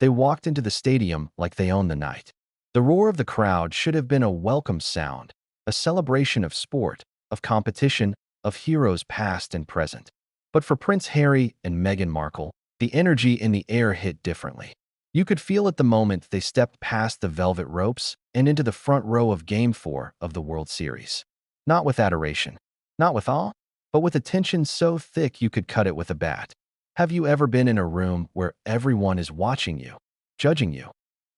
They walked into the stadium like they owned the night. The roar of the crowd should have been a welcome sound, a celebration of sport, of competition, of heroes past and present. But for Prince Harry and Meghan Markle, the energy in the air hit differently. You could feel it the moment they stepped past the velvet ropes and into the front row of Game 4 of the World Series. Not with adoration, not with awe, but with a tension so thick you could cut it with a bat. Have you ever been in a room where everyone is watching you, judging you,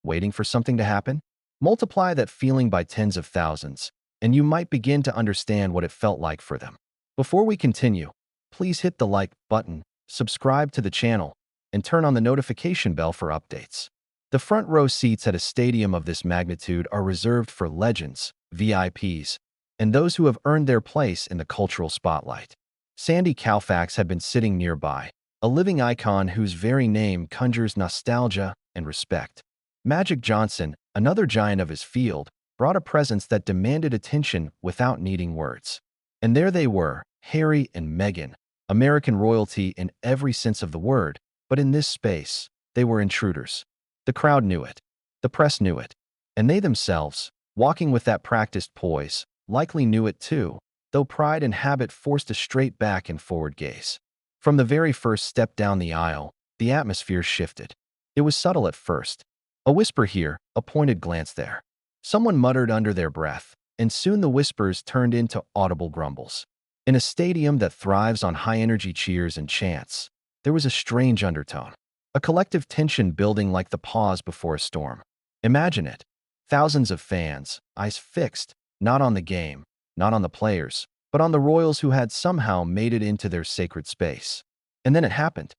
waiting for something to happen? Multiply that feeling by tens of thousands, and you might begin to understand what it felt like for them. Before we continue, please hit the like button, subscribe to the channel, and turn on the notification bell for updates. The front row seats at a stadium of this magnitude are reserved for legends, VIPs, and those who have earned their place in the cultural spotlight. Sandy Koufax had been sitting nearby, a living icon whose very name conjures nostalgia and respect. Magic Johnson, another giant of his field, brought a presence that demanded attention without needing words. And there they were, Harry and Meghan, American royalty in every sense of the word, but in this space, they were intruders. The crowd knew it. The press knew it. And they themselves, walking with that practiced poise, likely knew it too, though pride and habit forced a straight back and forward gaze. From the very first step down the aisle, the atmosphere shifted. It was subtle at first. A whisper here, a pointed glance there. Someone muttered under their breath, and soon the whispers turned into audible grumbles. In a stadium that thrives on high-energy cheers and chants, there was a strange undertone. A collective tension building like the pause before a storm. Imagine it. Thousands of fans, eyes fixed, not on the game, not on the players, but on the royals who had somehow made it into their sacred space. And then it happened.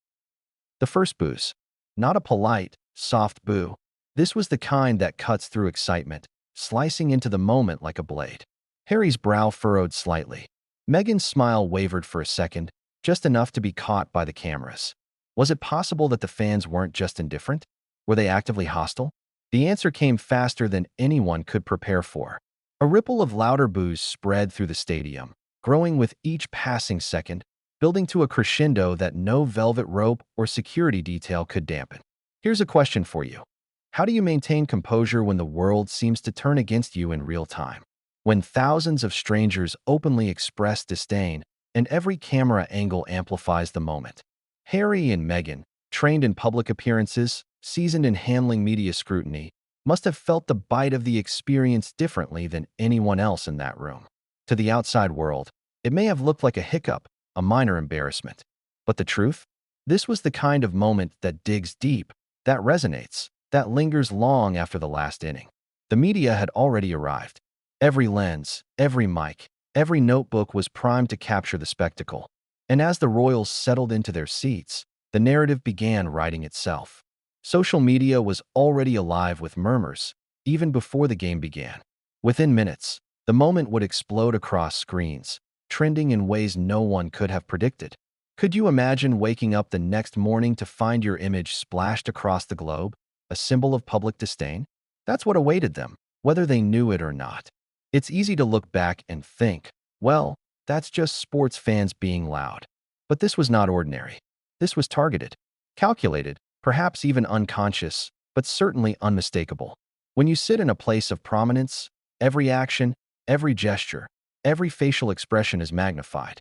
The first boos. Not a polite, soft boo. This was the kind that cuts through excitement, slicing into the moment like a blade. Harry's brow furrowed slightly. Meghan's smile wavered for a second, just enough to be caught by the cameras. Was it possible that the fans weren't just indifferent? Were they actively hostile? The answer came faster than anyone could prepare for. A ripple of louder boos spread through the stadium, growing with each passing second, building to a crescendo that no velvet rope or security detail could dampen. Here's a question for you. How do you maintain composure when the world seems to turn against you in real time? When thousands of strangers openly express disdain, and every camera angle amplifies the moment? Harry and Meghan, trained in public appearances, seasoned in handling media scrutiny, must have felt the bite of the experience differently than anyone else in that room. To the outside world, it may have looked like a hiccup, a minor embarrassment. But the truth? This was the kind of moment that digs deep, that resonates, that lingers long after the last inning. The media had already arrived. Every lens, every mic, every notebook was primed to capture the spectacle. And as the royals settled into their seats, the narrative began writing itself. Social media was already alive with murmurs, even before the game began. Within minutes, the moment would explode across screens, trending in ways no one could have predicted. Could you imagine waking up the next morning to find your image splashed across the globe, a symbol of public disdain? That's what awaited them, whether they knew it or not. It's easy to look back and think, well, that's just sports fans being loud. But this was not ordinary. This was targeted, calculated, perhaps even unconscious, but certainly unmistakable. When you sit in a place of prominence, every action, every gesture, every facial expression is magnified.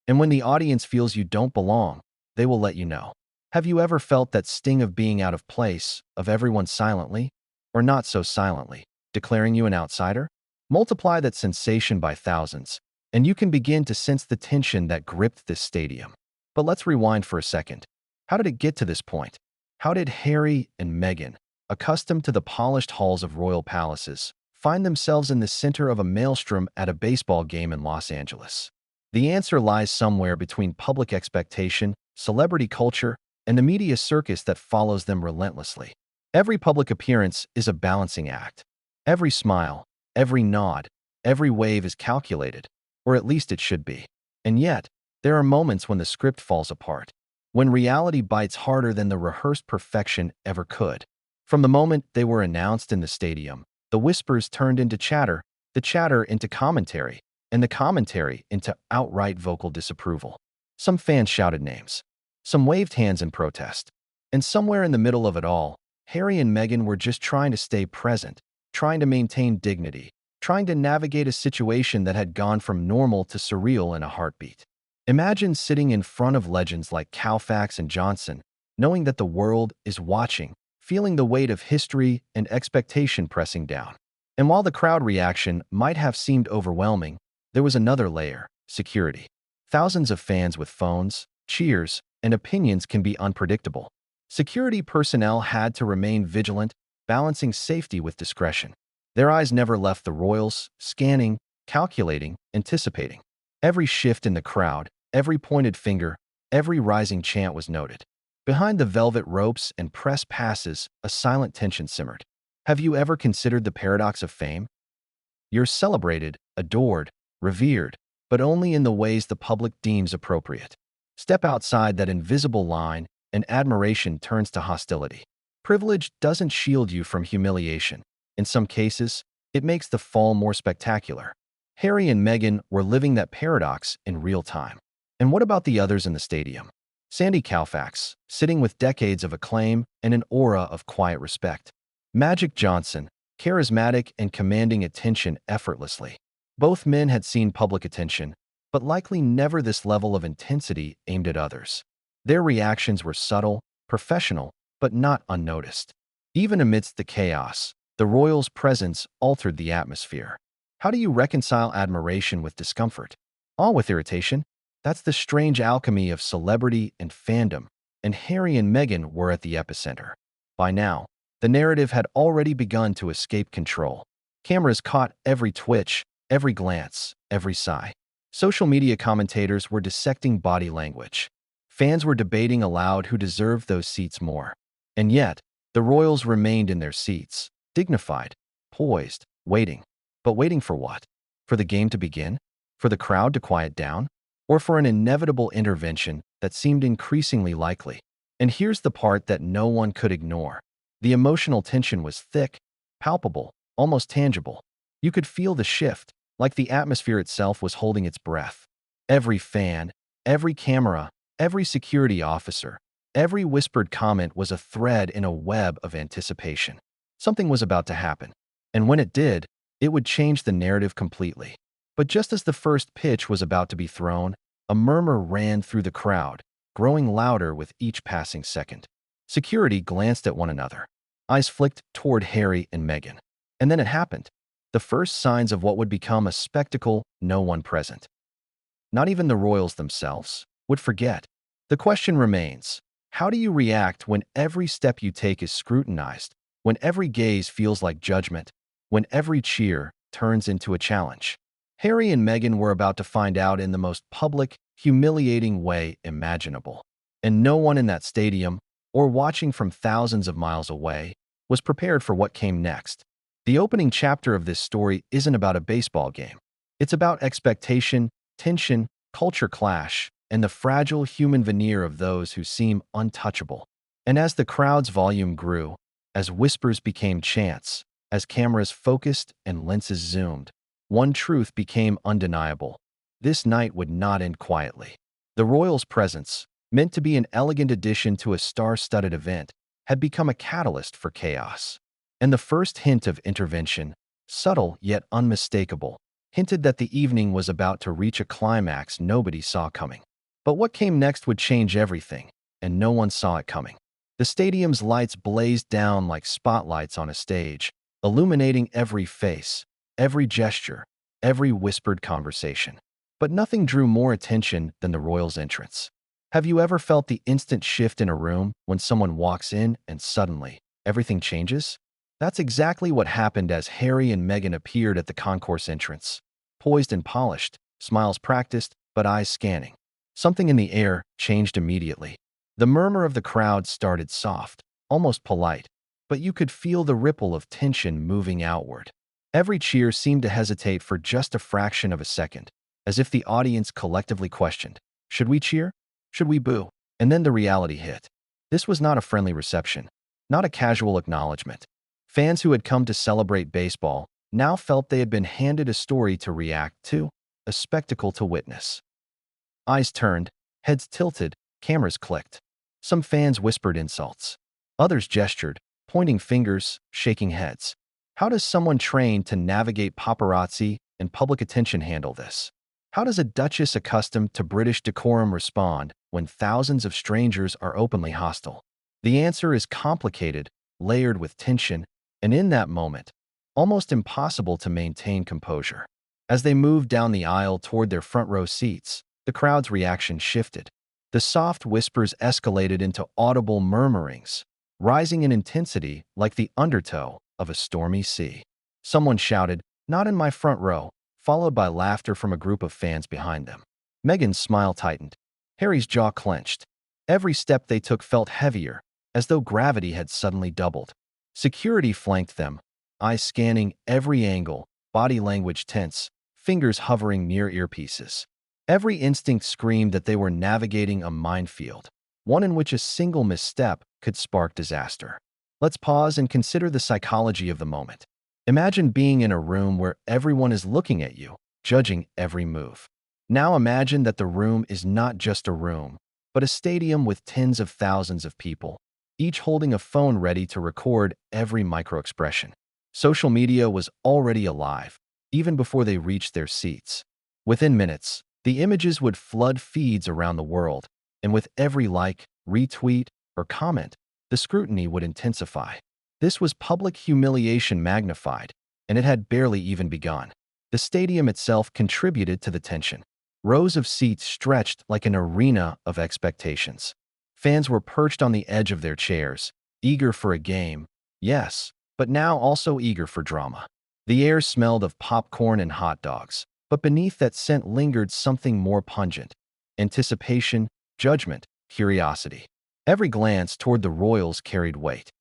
And when the audience feels you don't belong, they will let you know. Have you ever felt that sting of being out of place, of everyone silently, or not so silently, declaring you an outsider? Multiply that sensation by thousands, and you can begin to sense the tension that gripped this stadium. But let's rewind for a second. How did it get to this point? How did Harry and Meghan, accustomed to the polished halls of royal palaces, find themselves in the center of a maelstrom at a baseball game in Los Angeles? The answer lies somewhere between public expectation, celebrity culture, and the media circus that follows them relentlessly. Every public appearance is a balancing act. Every smile, every nod, every wave is calculated, or at least it should be. And yet, there are moments when the script falls apart, when reality bites harder than the rehearsed perfection ever could. From the moment they were announced in the stadium, the whispers turned into chatter, the chatter into commentary, and the commentary into outright vocal disapproval. Some fans shouted names. Some waved hands in protest. And somewhere in the middle of it all, Harry and Meghan were just trying to stay present, trying to maintain dignity, trying to navigate a situation that had gone from normal to surreal in a heartbeat. Imagine sitting in front of legends like Koufax and Johnson, knowing that the world is watching, feeling the weight of history and expectation pressing down. And while the crowd reaction might have seemed overwhelming, there was another layer: security. Thousands of fans with phones, cheers, and opinions can be unpredictable. Security personnel had to remain vigilant, balancing safety with discretion. Their eyes never left the royals, scanning, calculating, anticipating. Every shift in the crowd, every pointed finger, every rising chant was noted. Behind the velvet ropes and press passes, a silent tension simmered. Have you ever considered the paradox of fame? You're celebrated, adored, revered, but only in the ways the public deems appropriate. Step outside that invisible line, and admiration turns to hostility. Privilege doesn't shield you from humiliation. In some cases, it makes the fall more spectacular. Harry and Meghan were living that paradox in real time. And what about the others in the stadium? Sandy Koufax, sitting with decades of acclaim and an aura of quiet respect. Magic Johnson, charismatic and commanding attention effortlessly. Both men had seen public attention, but likely never this level of intensity aimed at others. Their reactions were subtle, professional, but not unnoticed. Even amidst the chaos, the royals' presence altered the atmosphere. How do you reconcile admiration with discomfort? Awe with irritation? That's the strange alchemy of celebrity and fandom, and Harry and Meghan were at the epicenter. By now, the narrative had already begun to escape control. Cameras caught every twitch, every glance, every sigh. Social media commentators were dissecting body language. Fans were debating aloud who deserved those seats more. And yet, the royals remained in their seats, dignified, poised, waiting. But waiting for what? For the game to begin? For the crowd to quiet down? Or for an inevitable intervention that seemed increasingly likely? And here's the part that no one could ignore. The emotional tension was thick, palpable, almost tangible. You could feel the shift, like the atmosphere itself was holding its breath. Every fan, every camera, every security officer, every whispered comment was a thread in a web of anticipation. Something was about to happen. And when it did, it would change the narrative completely. But just as the first pitch was about to be thrown, a murmur ran through the crowd, growing louder with each passing second. Security glanced at one another. Eyes flicked toward Harry and Meghan. And then it happened. The first signs of what would become a spectacle no one present, not even the royals themselves, would forget. The question remains: how do you react when every step you take is scrutinized, when every gaze feels like judgment, when every cheer turns into a challenge? Harry and Meghan were about to find out in the most public, humiliating way imaginable. And no one in that stadium, or watching from thousands of miles away, was prepared for what came next. The opening chapter of this story isn't about a baseball game. It's about expectation, tension, culture clash, and the fragile human veneer of those who seem untouchable. And as the crowd's volume grew, as whispers became chants, as cameras focused and lenses zoomed, one truth became undeniable: this night would not end quietly. The royals' presence, meant to be an elegant addition to a star-studded event, had become a catalyst for chaos. And the first hint of intervention, subtle yet unmistakable, hinted that the evening was about to reach a climax nobody saw coming. But what came next would change everything, and no one saw it coming. The stadium's lights blazed down like spotlights on a stage, illuminating every face, every gesture, every whispered conversation. But nothing drew more attention than the royals' entrance. Have you ever felt the instant shift in a room when someone walks in and suddenly everything changes? That's exactly what happened as Harry and Meghan appeared at the concourse entrance. Poised and polished, smiles practiced, but eyes scanning. Something in the air changed immediately. The murmur of the crowd started soft, almost polite, but you could feel the ripple of tension moving outward. Every cheer seemed to hesitate for just a fraction of a second, as if the audience collectively questioned, should we cheer? Should we boo? And then the reality hit. This was not a friendly reception, not a casual acknowledgement. Fans who had come to celebrate baseball now felt they had been handed a story to react to, a spectacle to witness. Eyes turned, heads tilted, cameras clicked. Some fans whispered insults. Others gestured, pointing fingers, shaking heads. How does someone trained to navigate paparazzi and public attention handle this? How does a duchess accustomed to British decorum respond when thousands of strangers are openly hostile? The answer is complicated, layered with tension, and in that moment, almost impossible to maintain composure. As they moved down the aisle toward their front row seats, the crowd's reaction shifted. The soft whispers escalated into audible murmurings, rising in intensity like the undertow of a stormy sea. Someone shouted, "Not in my front row," followed by laughter from a group of fans behind them. Meghan's smile tightened. Harry's jaw clenched. Every step they took felt heavier, as though gravity had suddenly doubled. Security flanked them, eyes scanning every angle, body language tense, fingers hovering near earpieces. Every instinct screamed that they were navigating a minefield, one in which a single misstep could spark disaster. Let's pause and consider the psychology of the moment. Imagine being in a room where everyone is looking at you, judging every move. Now imagine that the room is not just a room, but a stadium with tens of thousands of people, each holding a phone ready to record every microexpression. Social media was already alive, even before they reached their seats. Within minutes, the images would flood feeds around the world, and with every like, retweet, or comment, the scrutiny would intensify. This was public humiliation magnified, and it had barely even begun. The stadium itself contributed to the tension. Rows of seats stretched like an arena of expectations. Fans were perched on the edge of their chairs, eager for a game, yes, but now also eager for drama. The air smelled of popcorn and hot dogs, but beneath that scent lingered something more pungent: anticipation, judgment, curiosity. Every glance toward the royals carried weight.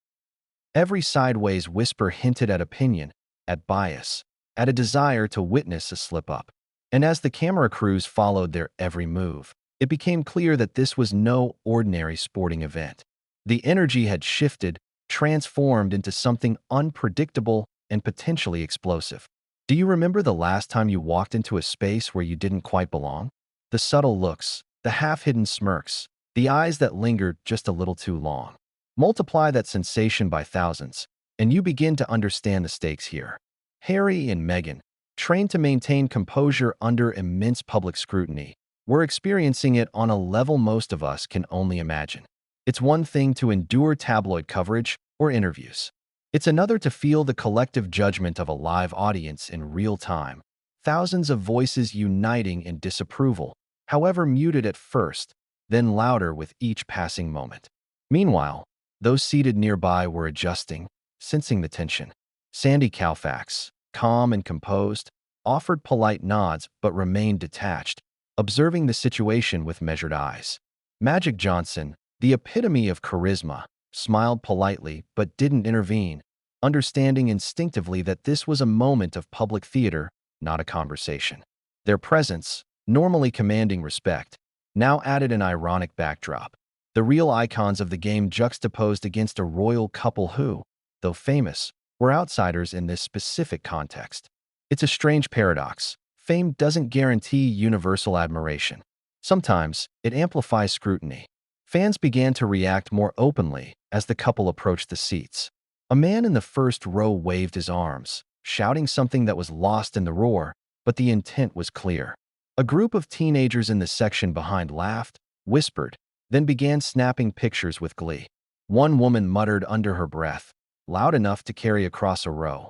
Every sideways whisper hinted at opinion, at bias, at a desire to witness a slip-up. And as the camera crews followed their every move, it became clear that this was no ordinary sporting event. The energy had shifted, transformed into something unpredictable and potentially explosive. Do you remember the last time you walked into a space where you didn't quite belong? The subtle looks, the half-hidden smirks, the eyes that lingered just a little too long. Multiply that sensation by thousands, and you begin to understand the stakes here. Harry and Meghan, trained to maintain composure under immense public scrutiny, were experiencing it on a level most of us can only imagine. It's one thing to endure tabloid coverage or interviews. It's another to feel the collective judgment of a live audience in real time, thousands of voices uniting in disapproval, however muted at first, then louder with each passing moment. Meanwhile, those seated nearby were adjusting, sensing the tension. Sandy Koufax, calm and composed, offered polite nods but remained detached, observing the situation with measured eyes. Magic Johnson, the epitome of charisma, smiled politely but didn't intervene, understanding instinctively that this was a moment of public theater, not a conversation. Their presence, normally commanding respect, now added an ironic backdrop. The real icons of the game juxtaposed against a royal couple who, though famous, were outsiders in this specific context. It's a strange paradox. Fame doesn't guarantee universal admiration. Sometimes, it amplifies scrutiny. Fans began to react more openly as the couple approached the seats. A man in the first row waved his arms, shouting something that was lost in the roar, but the intent was clear. A group of teenagers in the section behind laughed, whispered, then began snapping pictures with glee. One woman muttered under her breath, loud enough to carry across a row,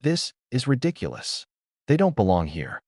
"This is ridiculous. They don't belong here."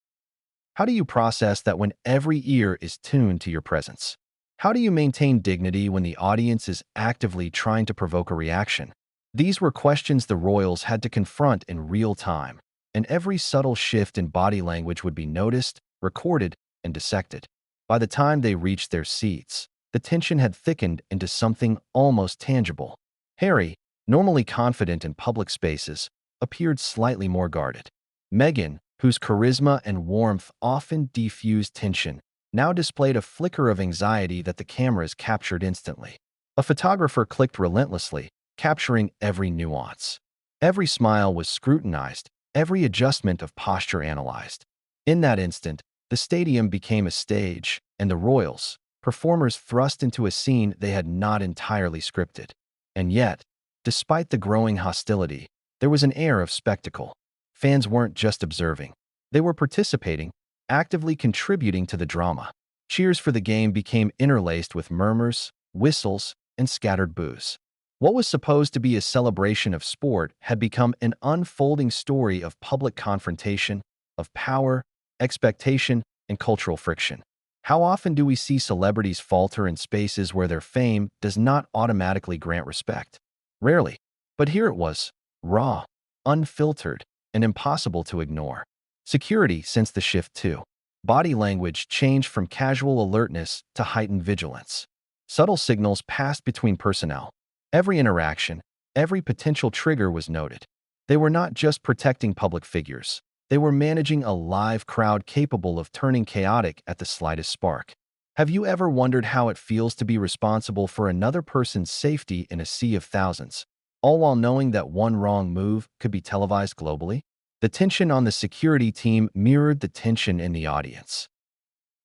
How do you process that when every ear is tuned to your presence? How do you maintain dignity when the audience is actively trying to provoke a reaction? These were questions the royals had to confront in real time, and every subtle shift in body language would be noticed, recorded, and dissected. By the time they reached their seats, the tension had thickened into something almost tangible. Harry, normally confident in public spaces, appeared slightly more guarded. Meghan, whose charisma and warmth often diffused tension, now displayed a flicker of anxiety that the cameras captured instantly. A photographer clicked relentlessly, capturing every nuance. Every smile was scrutinized, every adjustment of posture analyzed. In that instant, the stadium became a stage, and the royals, performers thrust into a scene they had not entirely scripted. And yet, despite the growing hostility, there was an air of spectacle. Fans weren't just observing. They were participating, actively contributing to the drama. Cheers for the game became interlaced with murmurs, whistles, and scattered boos. What was supposed to be a celebration of sport had become an unfolding story of public confrontation, of power, expectation, and cultural friction. How often do we see celebrities falter in spaces where their fame does not automatically grant respect? Rarely. But here it was, raw, unfiltered, and impossible to ignore. Security sensed the shift too. Body language changed from casual alertness to heightened vigilance. Subtle signals passed between personnel. Every interaction, every potential trigger was noted. They were not just protecting public figures. They were managing a live crowd capable of turning chaotic at the slightest spark. Have you ever wondered how it feels to be responsible for another person's safety in a sea of thousands, all while knowing that one wrong move could be televised globally? The tension on the security team mirrored the tension in the audience.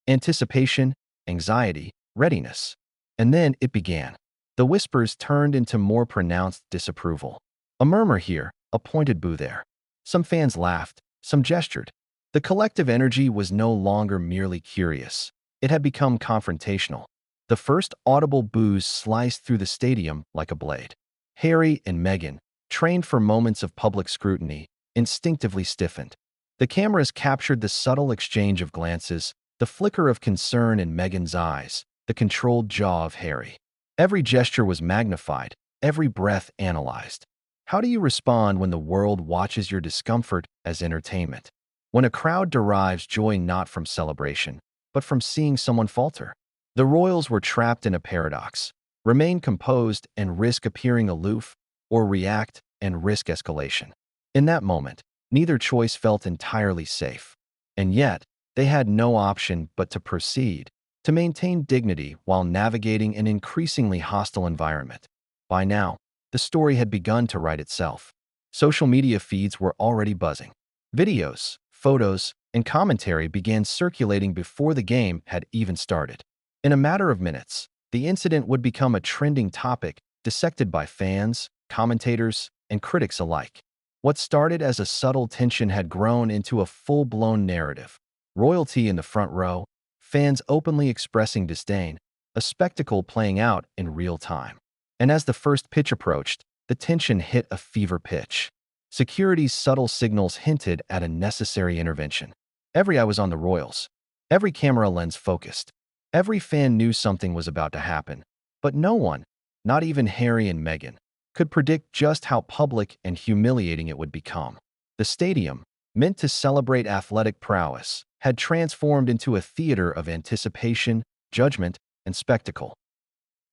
Anticipation, anxiety, readiness. And then it began. The whispers turned into more pronounced disapproval. A murmur here, a pointed boo there. Some fans laughed, some gestured. The collective energy was no longer merely curious. It had become confrontational. The first audible boos sliced through the stadium like a blade. Harry and Meghan, trained for moments of public scrutiny, instinctively stiffened. The cameras captured the subtle exchange of glances, the flicker of concern in Meghan's eyes, the controlled jaw of Harry. Every gesture was magnified, every breath analyzed. How do you respond when the world watches your discomfort as entertainment? When a crowd derives joy not from celebration, but from seeing someone falter? The royals were trapped in a paradox: remain composed and risk appearing aloof, or react and risk escalation. In that moment, neither choice felt entirely safe. And yet, they had no option but to proceed, to maintain dignity while navigating an increasingly hostile environment. By now, the story had begun to write itself. Social media feeds were already buzzing. Videos, photos, and commentary began circulating before the game had even started. In a matter of minutes, the incident would become a trending topic, dissected by fans, commentators, and critics alike. What started as a subtle tension had grown into a full-blown narrative. Royalty in the front row, fans openly expressing disdain, a spectacle playing out in real time. And as the first pitch approached, the tension hit a fever pitch. Security's subtle signals hinted at a necessary intervention. Every eye was on the royals. Every camera lens focused. Every fan knew something was about to happen. But no one, not even Harry and Meghan, could predict just how public and humiliating it would become. The stadium, meant to celebrate athletic prowess, had transformed into a theater of anticipation, judgment, and spectacle.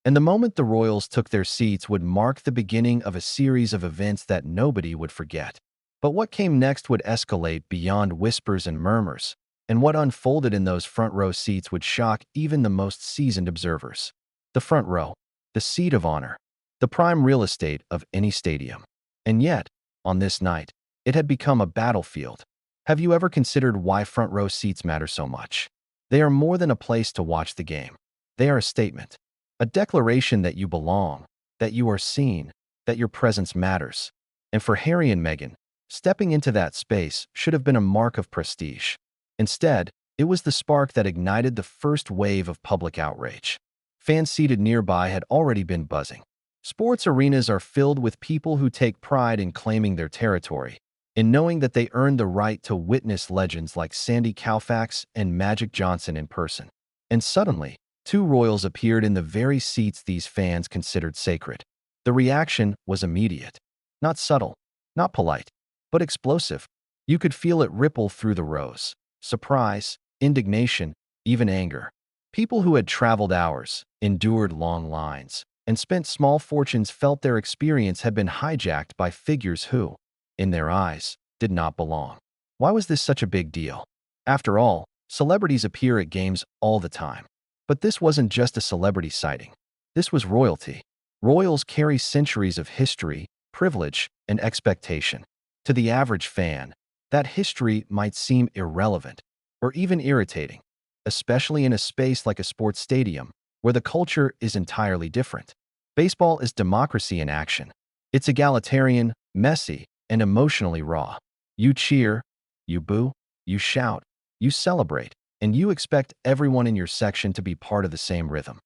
And the moment the royals took their seats would mark the beginning of a series of events that nobody would forget. But what came next would escalate beyond whispers and murmurs, and what unfolded in those front row seats would shock even the most seasoned observers. The front row, the seat of honor, the prime real estate of any stadium. And yet, on this night, it had become a battlefield. Have you ever considered why front row seats matter so much? They are more than a place to watch the game. They are a statement, a declaration that you belong, that you are seen, that your presence matters. And for Harry and Meghan, stepping into that space should have been a mark of prestige. Instead, it was the spark that ignited the first wave of public outrage. Fans seated nearby had already been buzzing. Sports arenas are filled with people who take pride in claiming their territory, in knowing that they earned the right to witness legends like Sandy Koufax and Magic Johnson in person. And suddenly, two royals appeared in the very seats these fans considered sacred. The reaction was immediate. Not subtle, not polite, but explosive. You could feel it ripple through the rows. Surprise, indignation, even anger. People who had traveled hours, endured long lines, and spent small fortunes felt their experience had been hijacked by figures who, in their eyes, did not belong. Why was this such a big deal? After all, celebrities appear at games all the time. But this wasn't just a celebrity sighting. This was royalty. Royals carry centuries of history, privilege, and expectation. To the average fan, that history might seem irrelevant or even irritating, especially in a space like a sports stadium where the culture is entirely different. Baseball is democracy in action. It's egalitarian, messy, and emotionally raw. You cheer, you boo, you shout, you celebrate, and you expect everyone in your section to be part of the same rhythm.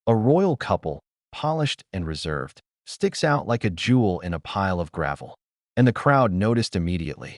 A royal couple, polished and reserved, sticks out like a jewel in a pile of gravel, and the crowd noticed immediately.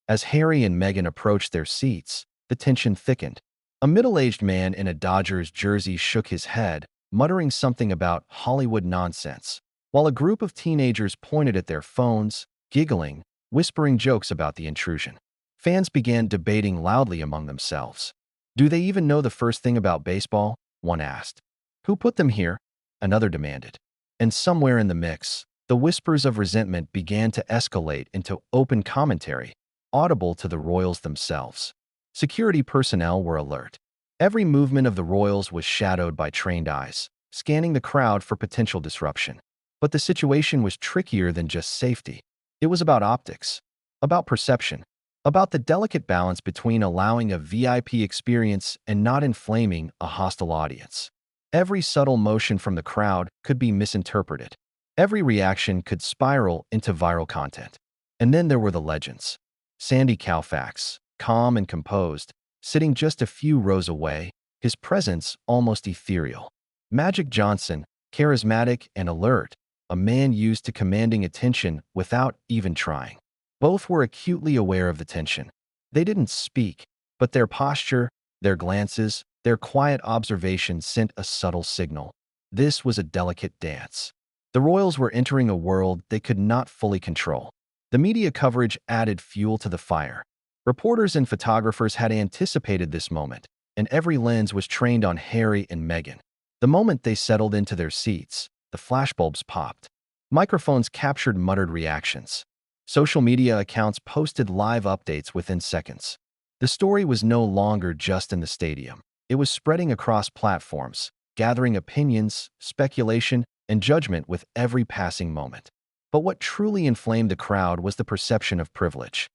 As Harry and Meghan approached their seats, the tension thickened. A middle-aged man in a Dodgers jersey shook his head, muttering something about Hollywood nonsense, while a group of teenagers pointed at their phones, giggling, whispering jokes about the intrusion. Fans began debating loudly among themselves. "Do they even know the first thing about baseball?" one asked. "Who put them here?" another demanded. And somewhere in the mix, the whispers of resentment began to escalate into open commentary, audible to the royals themselves. Security personnel were alert. Every movement of the royals was shadowed by trained eyes, scanning the crowd for potential disruption. But the situation was trickier than just safety. It was about optics, about perception, about the delicate balance between allowing a VIP experience and not inflaming a hostile audience. Every subtle motion from the crowd could be misinterpreted. Every reaction could spiral into viral content. And then there were the legends. Sandy Koufax, calm and composed, sitting just a few rows away, his presence almost ethereal. Magic Johnson, charismatic and alert, a man used to commanding attention without even trying. Both were acutely aware of the tension. They didn't speak, but their posture, their glances, their quiet observation sent a subtle signal. This was a delicate dance. The royals were entering a world they could not fully control. The media coverage added fuel to the fire. Reporters and photographers had anticipated this moment, and every lens was trained on Harry and Meghan. The moment they settled into their seats, the flashbulbs popped. Microphones captured muttered reactions. Social media accounts posted live updates within seconds. The story was no longer just in the stadium. It was spreading across platforms, gathering opinions, speculation, and judgment with every passing moment. But what truly inflamed the crowd was the perception of privilege.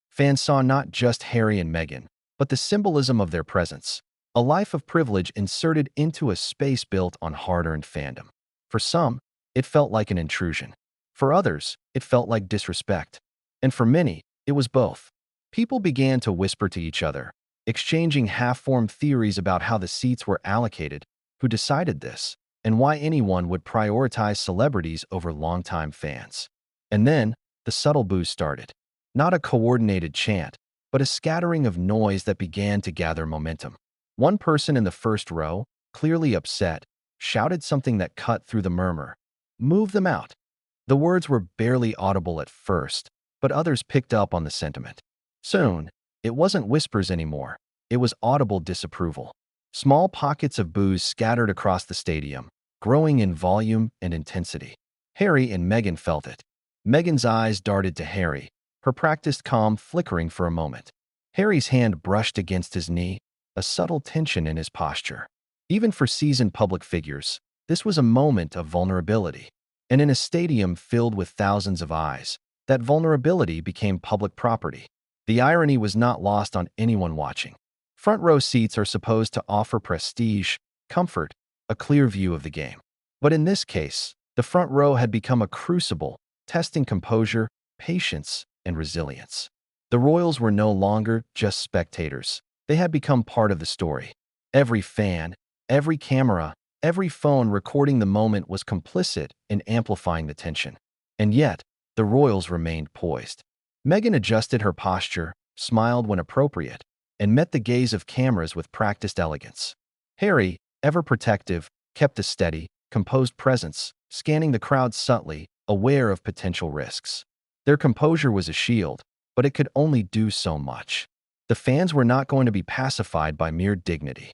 Fans saw not just Harry and Meghan, but the symbolism of their presence, a life of privilege inserted into a space built on hard-earned fandom. For some, it felt like an intrusion. For others, it felt like disrespect. And for many, it was both. People began to whisper to each other, exchanging half-formed theories about how the seats were allocated, who decided this, and why anyone would prioritize celebrities over longtime fans. And then, the subtle boos started. Not a coordinated chant, but a scattering of noise that began to gather momentum. One person in the first row, clearly upset, shouted something that cut through the murmur. "Move them out." The words were barely audible at first, but others picked up on the sentiment. Soon, it wasn't whispers anymore. It was audible disapproval. Small pockets of boos scattered across the stadium, growing in volume and intensity. Harry and Meghan felt it. Meghan's eyes darted to Harry, her practiced calm flickering for a moment. Harry's hand brushed against his knee, a subtle tension in his posture. Even for seasoned public figures, this was a moment of vulnerability. And in a stadium filled with thousands of eyes, that vulnerability became public property. The irony was not lost on anyone watching. Front row seats are supposed to offer prestige, comfort, a clear view of the game. But in this case, the front row had become a crucible, testing composure, patience, and resilience. The royals were no longer just spectators. They had become part of the story. Every fan, every camera, every phone recording the moment was complicit in amplifying the tension. And yet, the royals remained poised. Meghan adjusted her posture, smiled when appropriate, and met the gaze of cameras with practiced elegance. Harry, ever protective, kept a steady, composed presence, scanning the crowd subtly, aware of potential risks. Their composure was a shield, but it could only do so much. The fans were not going to be pacified by mere dignity.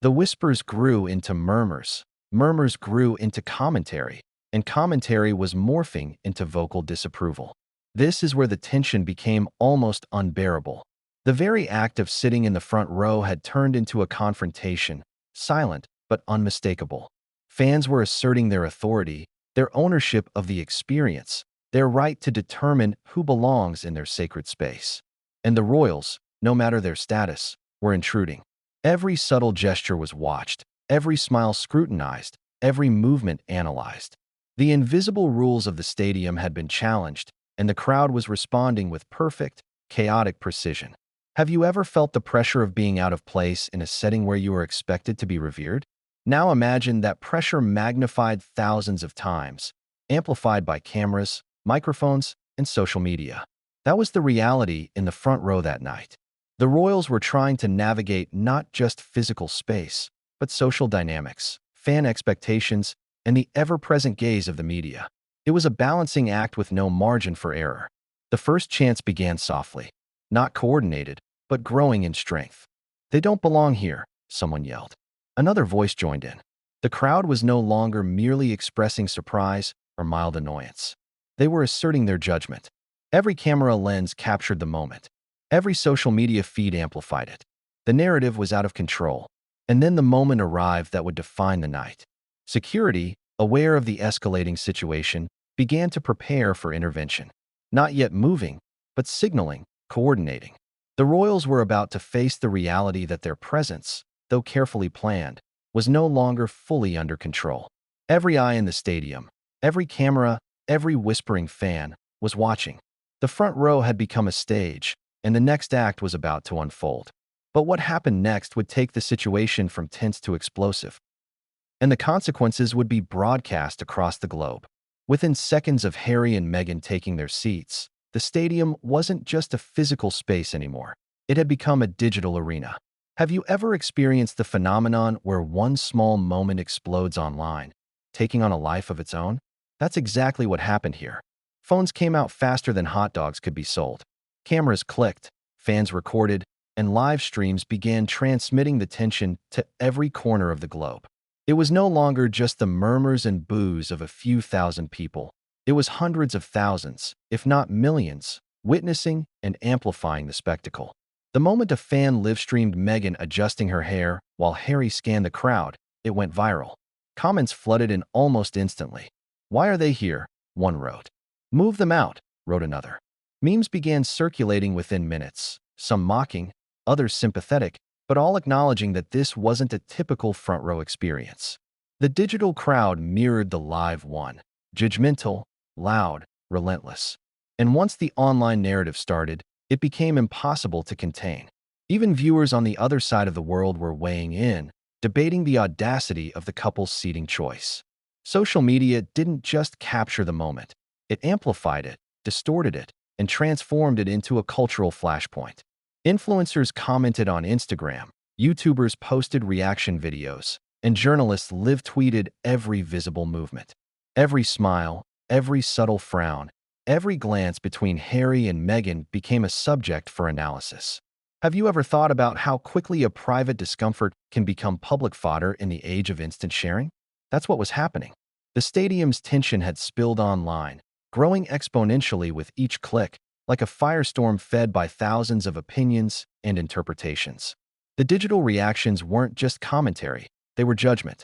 The whispers grew into murmurs, murmurs grew into commentary, and commentary was morphing into vocal disapproval. This is where the tension became almost unbearable. The very act of sitting in the front row had turned into a confrontation, silent but unmistakable. Fans were asserting their authority, their ownership of the experience, their right to determine who belongs in their sacred space. And the royals, no matter their status, were intruding. Every subtle gesture was watched, every smile scrutinized, every movement analyzed. The invisible rules of the stadium had been challenged, and the crowd was responding with perfect, chaotic precision. Have you ever felt the pressure of being out of place in a setting where you are expected to be revered? Now imagine that pressure magnified thousands of times, amplified by cameras, microphones, and social media. That was the reality in the front row that night. The royals were trying to navigate not just physical space, but social dynamics, fan expectations, and the ever-present gaze of the media. It was a balancing act with no margin for error. The first chants began softly, not coordinated, but growing in strength. "They don't belong here," someone yelled. Another voice joined in. The crowd was no longer merely expressing surprise or mild annoyance. They were asserting their judgment. Every camera lens captured the moment. Every social media feed amplified it. The narrative was out of control. And then the moment arrived that would define the night. Security, aware of the escalating situation, began to prepare for intervention. Not yet moving, but signaling, coordinating. The royals were about to face the reality that their presence, though carefully planned, was no longer fully under control. Every eye in the stadium, every camera, every whispering fan, was watching. The front row had become a stage, and the next act was about to unfold. But what happened next would take the situation from tense to explosive. And the consequences would be broadcast across the globe. Within seconds of Harry and Meghan taking their seats, the stadium wasn't just a physical space anymore. It had become a digital arena. Have you ever experienced the phenomenon where one small moment explodes online, taking on a life of its own? That's exactly what happened here. Phones came out faster than hot dogs could be sold. Cameras clicked, fans recorded, and live streams began transmitting the tension to every corner of the globe. It was no longer just the murmurs and boos of a few thousand people. It was hundreds of thousands, if not millions, witnessing and amplifying the spectacle. The moment a fan live-streamed Meghan adjusting her hair while Harry scanned the crowd, it went viral. Comments flooded in almost instantly. "Why are they here?" one wrote. "Move them out," wrote another. Memes began circulating within minutes, some mocking, others sympathetic, but all acknowledging that this wasn't a typical front-row experience. The digital crowd mirrored the live one, judgmental, loud, relentless. And once the online narrative started, it became impossible to contain. Even viewers on the other side of the world were weighing in, debating the audacity of the couple's seating choice. Social media didn't just capture the moment. It amplified it, distorted it, and transformed it into a cultural flashpoint. Influencers commented on Instagram, YouTubers posted reaction videos, and journalists live-tweeted every visible movement. Every smile, every subtle frown, every glance between Harry and Meghan became a subject for analysis. Have you ever thought about how quickly a private discomfort can become public fodder in the age of instant sharing? That's what was happening. The stadium's tension had spilled online, growing exponentially with each click, like a firestorm fed by thousands of opinions and interpretations. The digital reactions weren't just commentary, they were judgment.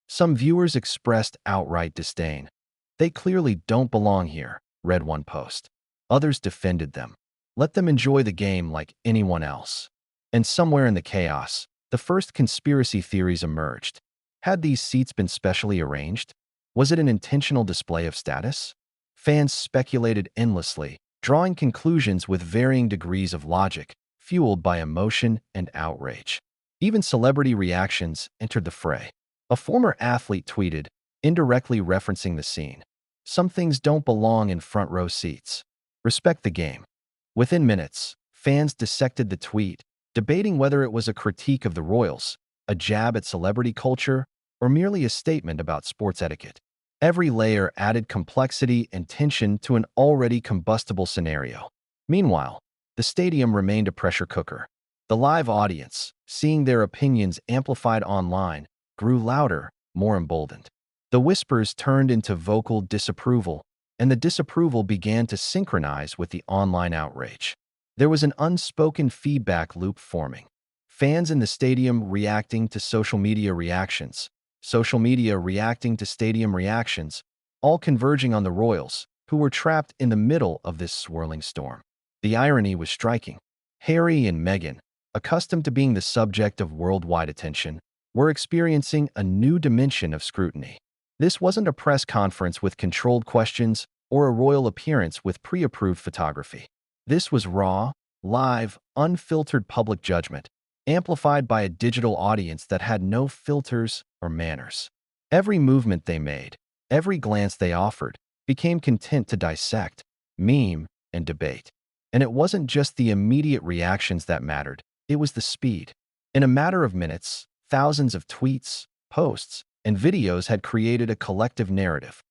Some viewers expressed outright disdain. "They clearly don't belong here," read one post. Others defended them. "Let them enjoy the game like anyone else." And somewhere in the chaos, the first conspiracy theories emerged. Had these seats been specially arranged? Was it an intentional display of status? Fans speculated endlessly, drawing conclusions with varying degrees of logic, fueled by emotion and outrage. Even celebrity reactions entered the fray. A former athlete tweeted, indirectly referencing the scene, "Some things don't belong in front-row seats. Respect the game." Within minutes, fans dissected the tweet, debating whether it was a critique of the royals, a jab at celebrity culture, or merely a statement about sports etiquette. Every layer added complexity and tension to an already combustible scenario. Meanwhile, the stadium remained a pressure cooker. The live audience, seeing their opinions amplified online, grew louder, more emboldened. The whispers turned into vocal disapproval, and the disapproval began to synchronize with the online outrage. There was an unspoken feedback loop forming. Fans in the stadium reacting to social media reactions, social media reacting to stadium reactions, all converging on the royals, who were trapped in the middle of this swirling storm. The irony was striking. Harry and Meghan, accustomed to being the subject of worldwide attention, were experiencing a new dimension of scrutiny. This wasn't a press conference with controlled questions or a royal appearance with pre-approved photography. This was raw, live, unfiltered public judgment, amplified by a digital audience that had no filters or manners. Every movement they made, every glance they offered, became content to dissect, meme, and debate. And it wasn't just the immediate reactions that mattered, it was the speed. In a matter of minutes, thousands of tweets, posts, and videos had created a collective narrative.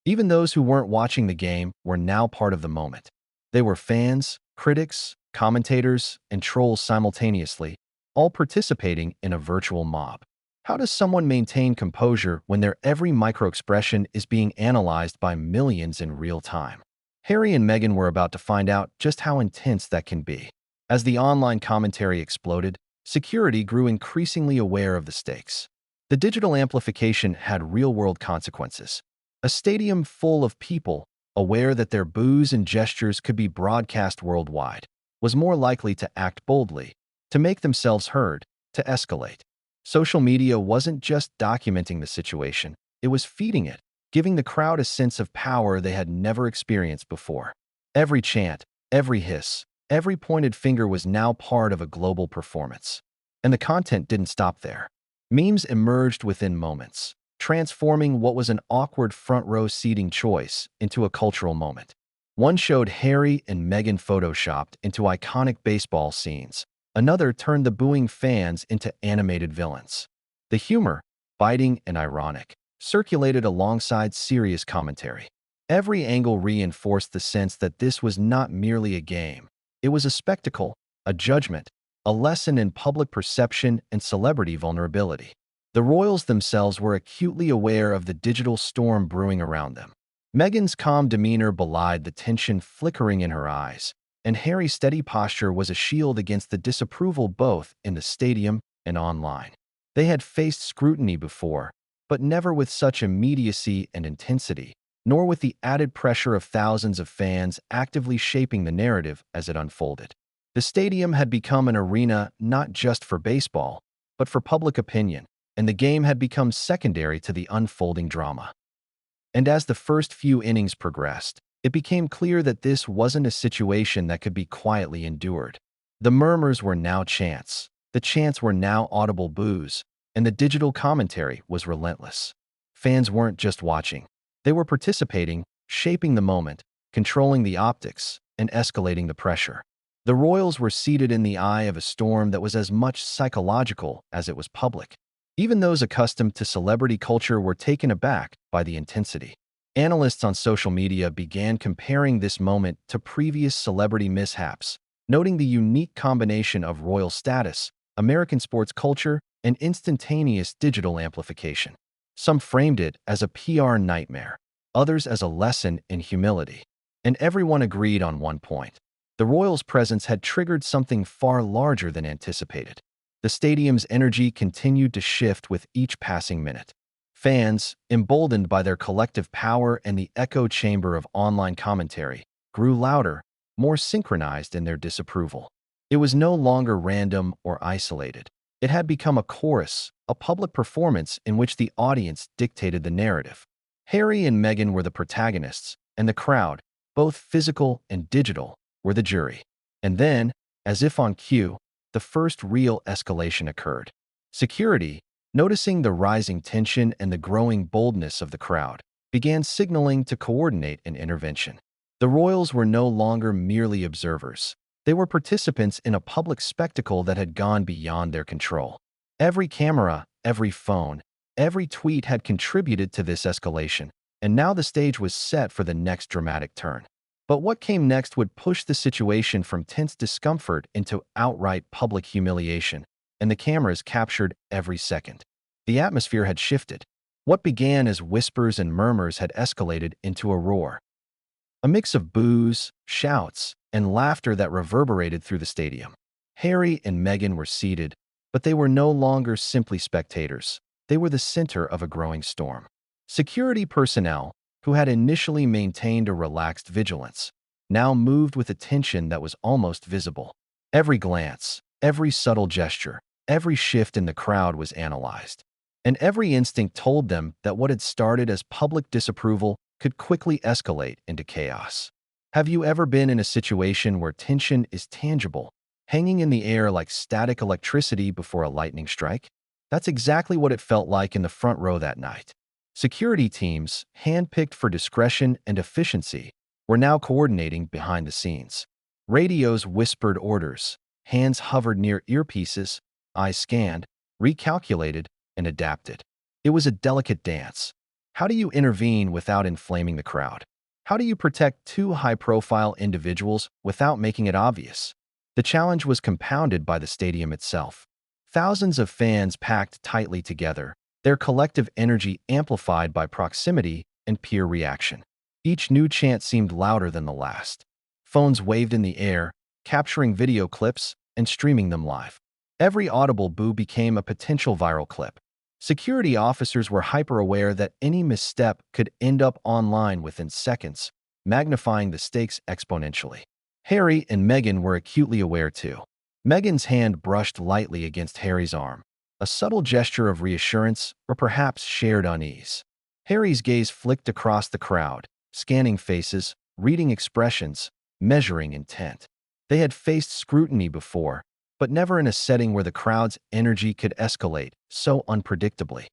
Even those who weren't watching the game were now part of the moment. They were fans, critics, commentators, and trolls simultaneously, all participating in a virtual mob. How does someone maintain composure when their every microexpression is being analyzed by millions in real time? Harry and Meghan were about to find out just how intense that can be. As the online commentary exploded, security grew increasingly aware of the stakes. The digital amplification had real-world consequences. A stadium full of people, aware that their boos and gestures could be broadcast worldwide, was more likely to act boldly, to make themselves heard, to escalate. Social media wasn't just documenting the situation, it was feeding it, giving the crowd a sense of power they had never experienced before. Every chant, every hiss, every pointed finger was now part of a global performance. And the content didn't stop there. Memes emerged within moments, transforming what was an awkward front-row seating choice into a cultural moment. One showed Harry and Meghan photoshopped into iconic baseball scenes. Another turned the booing fans into animated villains. The humor, biting and ironic, circulated alongside serious commentary. Every angle reinforced the sense that this was not merely a game. It was a spectacle, a judgment, a lesson in public perception and celebrity vulnerability. The royals themselves were acutely aware of the digital storm brewing around them. Meghan's calm demeanor belied the tension flickering in her eyes, and Harry's steady posture was a shield against the disapproval both in the stadium and online. They had faced scrutiny before, but never with such immediacy and intensity, nor with the added pressure of thousands of fans actively shaping the narrative as it unfolded. The stadium had become an arena not just for baseball, but for public opinion, and the game had become secondary to the unfolding drama. And as the first few innings progressed, it became clear that this wasn't a situation that could be quietly endured. The murmurs were now chants, the chants were now audible boos, and the digital commentary was relentless. Fans weren't just watching. They were participating, shaping the moment, controlling the optics, and escalating the pressure. The royals were seated in the eye of a storm that was as much psychological as it was public. Even those accustomed to celebrity culture were taken aback by the intensity. Analysts on social media began comparing this moment to previous celebrity mishaps, noting the unique combination of royal status, American sports culture, and instantaneous digital amplification. Some framed it as a PR nightmare, others as a lesson in humility. And everyone agreed on one point. The royals' presence had triggered something far larger than anticipated. The stadium's energy continued to shift with each passing minute. Fans, emboldened by their collective power and the echo chamber of online commentary, grew louder, more synchronized in their disapproval. It was no longer random or isolated. It had become a chorus, a public performance in which the audience dictated the narrative. Harry and Meghan were the protagonists, and the crowd, both physical and digital, were the jury. And then, as if on cue, the first real escalation occurred. Security, noticing the rising tension and the growing boldness of the crowd, began signaling to coordinate an intervention. The royals were no longer merely observers. They were participants in a public spectacle that had gone beyond their control. Every camera, every phone, every tweet had contributed to this escalation, and now the stage was set for the next dramatic turn. But what came next would push the situation from tense discomfort into outright public humiliation, and the cameras captured every second. The atmosphere had shifted. What began as whispers and murmurs had escalated into a roar. A mix of boos, shouts, and laughter that reverberated through the stadium. Harry and Meghan were seated, but they were no longer simply spectators. They were the center of a growing storm. Security personnel, who had initially maintained a relaxed vigilance, now moved with a tension that was almost visible. Every glance, every subtle gesture, Every shift in the crowd was analyzed, and every instinct told them that what had started as public disapproval could quickly escalate into chaos. Have you ever been in a situation where tension is tangible, hanging in the air like static electricity before a lightning strike? That's exactly what it felt like in the front row that night. Security teams, handpicked for discretion and efficiency, were now coordinating behind the scenes. Radios whispered orders, hands hovered near earpieces, eyes scanned, recalculated, and adapted. It was a delicate dance. How do you intervene without inflaming the crowd? How do you protect two high-profile individuals without making it obvious? The challenge was compounded by the stadium itself. Thousands of fans packed tightly together, their collective energy amplified by proximity and peer reaction. Each new chant seemed louder than the last. Phones waved in the air, capturing video clips and streaming them live. Every audible boo became a potential viral clip. Security officers were hyper-aware that any misstep could end up online within seconds, magnifying the stakes exponentially. Harry and Meghan were acutely aware too. Meghan's hand brushed lightly against Harry's arm, a subtle gesture of reassurance or perhaps shared unease. Harry's gaze flicked across the crowd, scanning faces, reading expressions, measuring intent. They had faced scrutiny before, but never in a setting where the crowd's energy could escalate so unpredictably.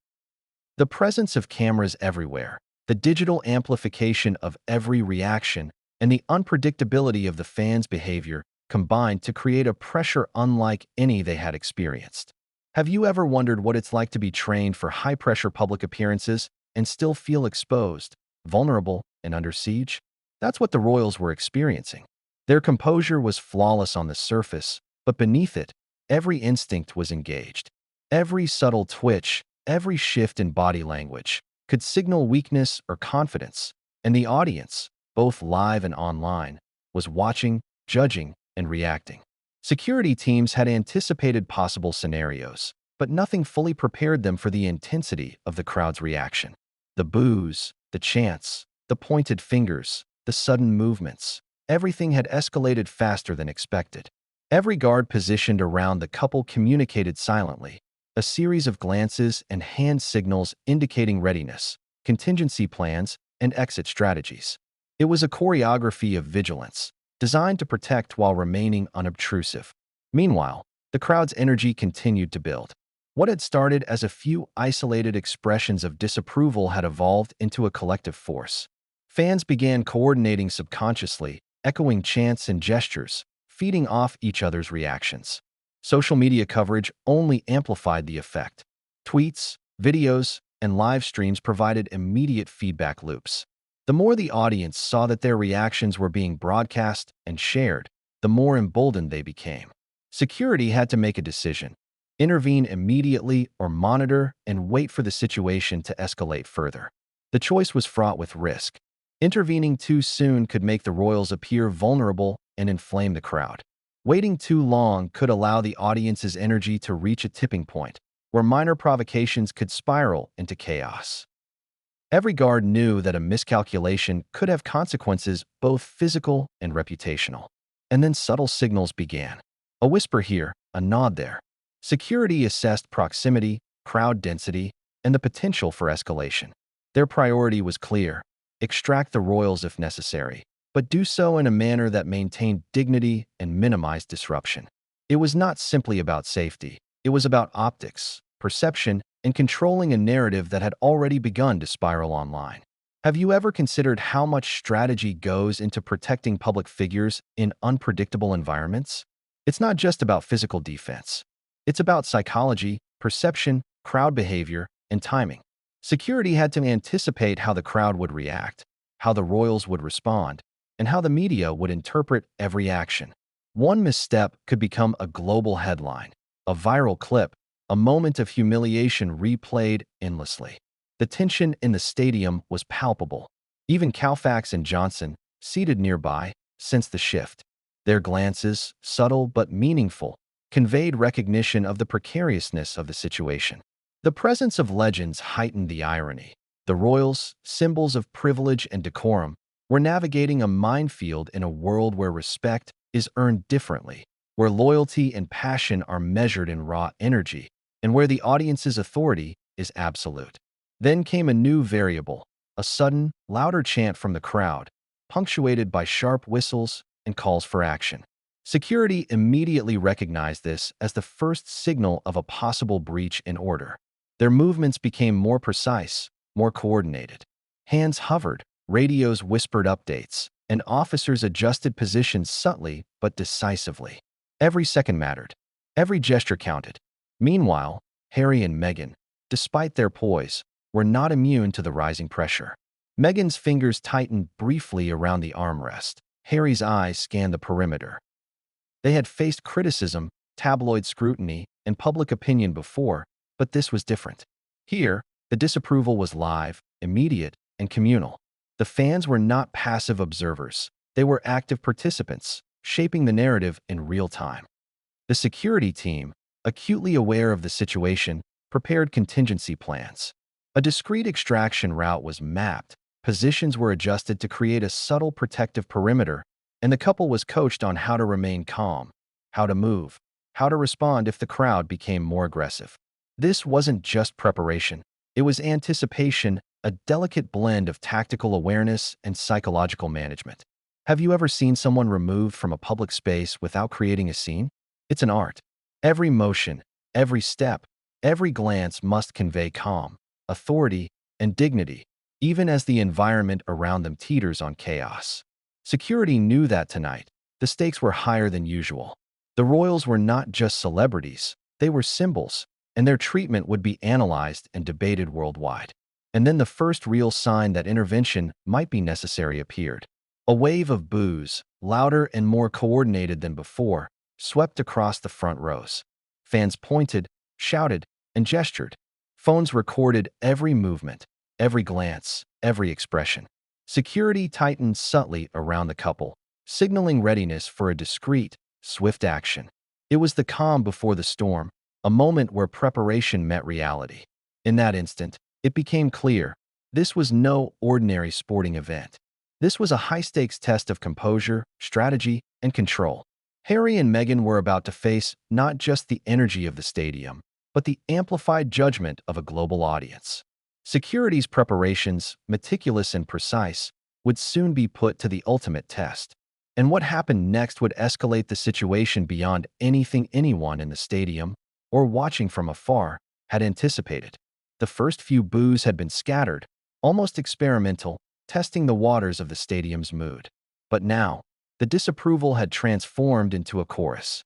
The presence of cameras everywhere, the digital amplification of every reaction, and the unpredictability of the fans' behavior combined to create a pressure unlike any they had experienced. Have you ever wondered what it's like to be trained for high-pressure public appearances and still feel exposed, vulnerable, and under siege? That's what the royals were experiencing. Their composure was flawless on the surface, but beneath it, every instinct was engaged. Every subtle twitch, every shift in body language could signal weakness or confidence, and the audience, both live and online, was watching, judging, and reacting. Security teams had anticipated possible scenarios, but nothing fully prepared them for the intensity of the crowd's reaction. The boos, the chants, the pointed fingers, the sudden movements, everything had escalated faster than expected. Every guard positioned around the couple communicated silently, a series of glances and hand signals indicating readiness, contingency plans, and exit strategies. It was a choreography of vigilance, designed to protect while remaining unobtrusive. Meanwhile, the crowd's energy continued to build. What had started as a few isolated expressions of disapproval had evolved into a collective force. Fans began coordinating subconsciously, echoing chants and gestures, feeding off each other's reactions. Social media coverage only amplified the effect. Tweets, videos, and live streams provided immediate feedback loops. The more the audience saw that their reactions were being broadcast and shared, the more emboldened they became. Security had to make a decision: intervene immediately or monitor and wait for the situation to escalate further. The choice was fraught with risk. Intervening too soon could make the royals appear vulnerable and inflame the crowd. Waiting too long could allow the audience's energy to reach a tipping point, where minor provocations could spiral into chaos. Every guard knew that a miscalculation could have consequences both physical and reputational. And then subtle signals began. A whisper here, a nod there. Security assessed proximity, crowd density, and the potential for escalation. Their priority was clear: extract the royals if necessary, but do so in a manner that maintained dignity and minimized disruption. It was not simply about safety. It was about optics, perception, and controlling a narrative that had already begun to spiral online. Have you ever considered how much strategy goes into protecting public figures in unpredictable environments? It's not just about physical defense. It's about psychology, perception, crowd behavior, and timing. Security had to anticipate how the crowd would react, how the royals would respond, and how the media would interpret every action. One misstep could become a global headline, a viral clip, a moment of humiliation replayed endlessly. The tension in the stadium was palpable. Even Koufax and Johnson, seated nearby, sensed the shift. Their glances, subtle but meaningful, conveyed recognition of the precariousness of the situation. The presence of legends heightened the irony. The royals, symbols of privilege and decorum, were navigating a minefield in a world where respect is earned differently, where loyalty and passion are measured in raw energy, and where the audience's authority is absolute. Then came a new variable, a sudden, louder chant from the crowd, punctuated by sharp whistles and calls for action. Security immediately recognized this as the first signal of a possible breach in order. Their movements became more precise, more coordinated. Hands hovered, radios whispered updates, and officers adjusted positions subtly but decisively. Every second mattered. Every gesture counted. Meanwhile, Harry and Meghan, despite their poise, were not immune to the rising pressure. Meghan's fingers tightened briefly around the armrest. Harry's eyes scanned the perimeter. They had faced criticism, tabloid scrutiny, and public opinion before, but this was different. Here, the disapproval was live, immediate, and communal. The fans were not passive observers. They were active participants, shaping the narrative in real time. The security team, acutely aware of the situation, prepared contingency plans. A discreet extraction route was mapped, positions were adjusted to create a subtle protective perimeter, and the couple was coached on how to remain calm, how to move, how to respond if the crowd became more aggressive. This wasn't just preparation. It was anticipation, a delicate blend of tactical awareness and psychological management. Have you ever seen someone removed from a public space without creating a scene? It's an art. Every motion, every step, every glance must convey calm, authority, and dignity, even as the environment around them teeters on chaos. Security knew that tonight. The stakes were higher than usual. The royals were not just celebrities, they were symbols, and their treatment would be analyzed and debated worldwide. And then the first real sign that intervention might be necessary appeared. A wave of boos, louder and more coordinated than before, swept across the front rows. Fans pointed, shouted, and gestured. Phones recorded every movement, every glance, every expression. Security tightened subtly around the couple, signaling readiness for a discreet, swift action. It was the calm before the storm, a moment where preparation met reality. In that instant, it became clear this was no ordinary sporting event. This was a high-stakes test of composure, strategy, and control. Harry and Meghan were about to face not just the energy of the stadium, but the amplified judgment of a global audience. Security's preparations, meticulous and precise, would soon be put to the ultimate test. And what happened next would escalate the situation beyond anything anyone in the stadium, or watching from afar, had anticipated. The first few boos had been scattered, almost experimental, testing the waters of the stadium's mood. But now, the disapproval had transformed into a chorus.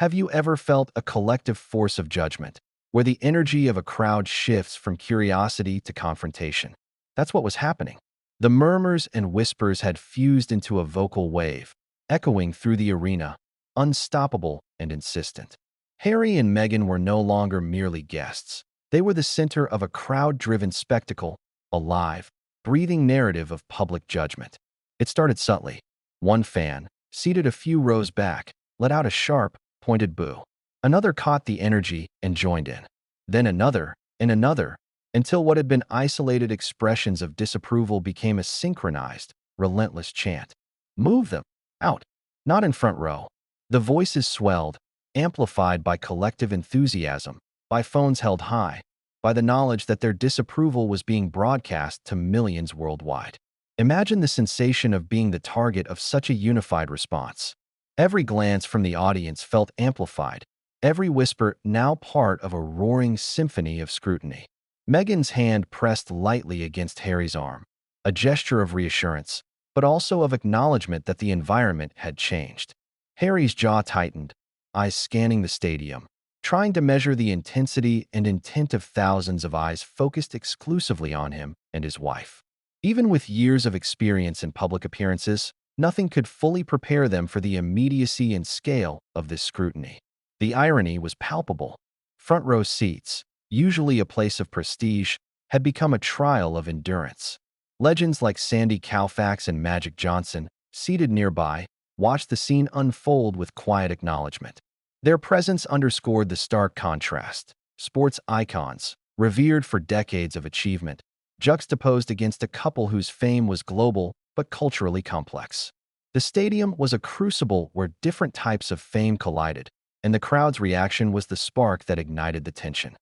Have you ever felt a collective force of judgment, where the energy of a crowd shifts from curiosity to confrontation? That's what was happening. The murmurs and whispers had fused into a vocal wave, echoing through the arena, unstoppable and insistent. Harry and Meghan were no longer merely guests. They were the center of a crowd-driven spectacle, a live, breathing narrative of public judgment. It started subtly. One fan, seated a few rows back, let out a sharp, pointed boo. Another caught the energy and joined in. Then another, and another, until what had been isolated expressions of disapproval became a synchronized, relentless chant. Move them out, not in front row. The voices swelled, amplified by collective enthusiasm, by phones held high, by the knowledge that their disapproval was being broadcast to millions worldwide. Imagine the sensation of being the target of such a unified response. Every glance from the audience felt amplified, every whisper now part of a roaring symphony of scrutiny. Meghan's hand pressed lightly against Harry's arm, a gesture of reassurance, but also of acknowledgement that the environment had changed. Harry's jaw tightened, eyes scanning the stadium, trying to measure the intensity and intent of thousands of eyes focused exclusively on him and his wife. Even with years of experience in public appearances, nothing could fully prepare them for the immediacy and scale of this scrutiny. The irony was palpable. Front row seats, usually a place of prestige, had become a trial of endurance. Legends like Sandy Koufax and Magic Johnson, seated nearby, watched the scene unfold with quiet acknowledgement. Their presence underscored the stark contrast. Sports icons, revered for decades of achievement, juxtaposed against a couple whose fame was global but culturally complex. The stadium was a crucible where different types of fame collided, and the crowd's reaction was the spark that ignited the tension.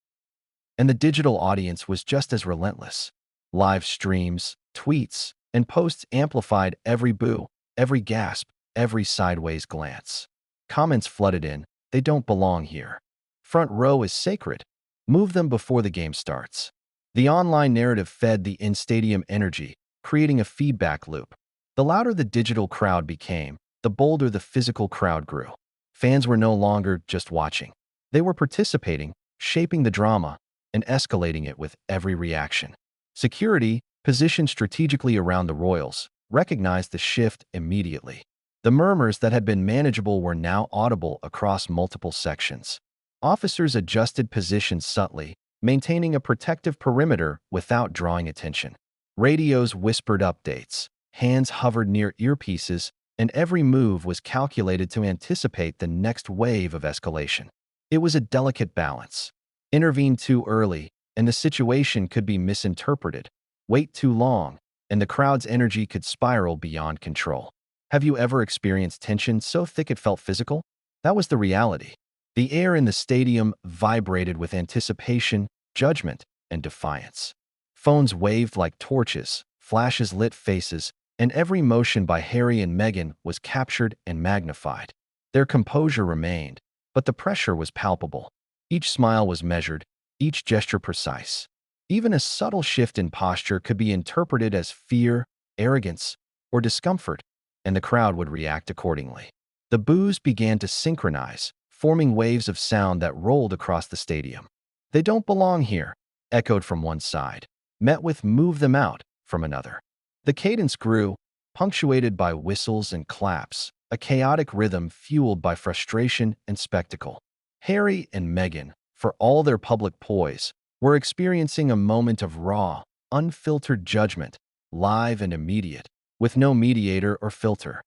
And the digital audience was just as relentless. Live streams, tweets, and posts amplified every boo, every gasp, every sideways glance. Comments flooded in, "They don't belong here. Front row is sacred. Move them before the game starts." The online narrative fed the in-stadium energy, creating a feedback loop. The louder the digital crowd became, the bolder the physical crowd grew. Fans were no longer just watching. They were participating, shaping the drama, and escalating it with every reaction. Security, positioned strategically around the royals, recognized the shift immediately. The murmurs that had been manageable were now audible across multiple sections. Officers adjusted positions subtly, maintaining a protective perimeter without drawing attention. Radios whispered updates, hands hovered near earpieces, and every move was calculated to anticipate the next wave of escalation. It was a delicate balance. Intervene too early, and the situation could be misinterpreted. Wait too long, and the crowd's energy could spiral beyond control. Have you ever experienced tension so thick it felt physical? That was the reality. The air in the stadium vibrated with anticipation, judgment, and defiance. Phones waved like torches, flashes lit faces, and every motion by Harry and Meghan was captured and magnified. Their composure remained, but the pressure was palpable. Each smile was measured, each gesture precise. Even a subtle shift in posture could be interpreted as fear, arrogance, or discomfort, and the crowd would react accordingly. The boos began to synchronize, forming waves of sound that rolled across the stadium. "They don't belong here," echoed from one side, met with "move them out" from another. The cadence grew, punctuated by whistles and claps, a chaotic rhythm fueled by frustration and spectacle. Harry and Meghan, for all their public poise, were experiencing a moment of raw, unfiltered judgment, live and immediate, with no mediator or filter.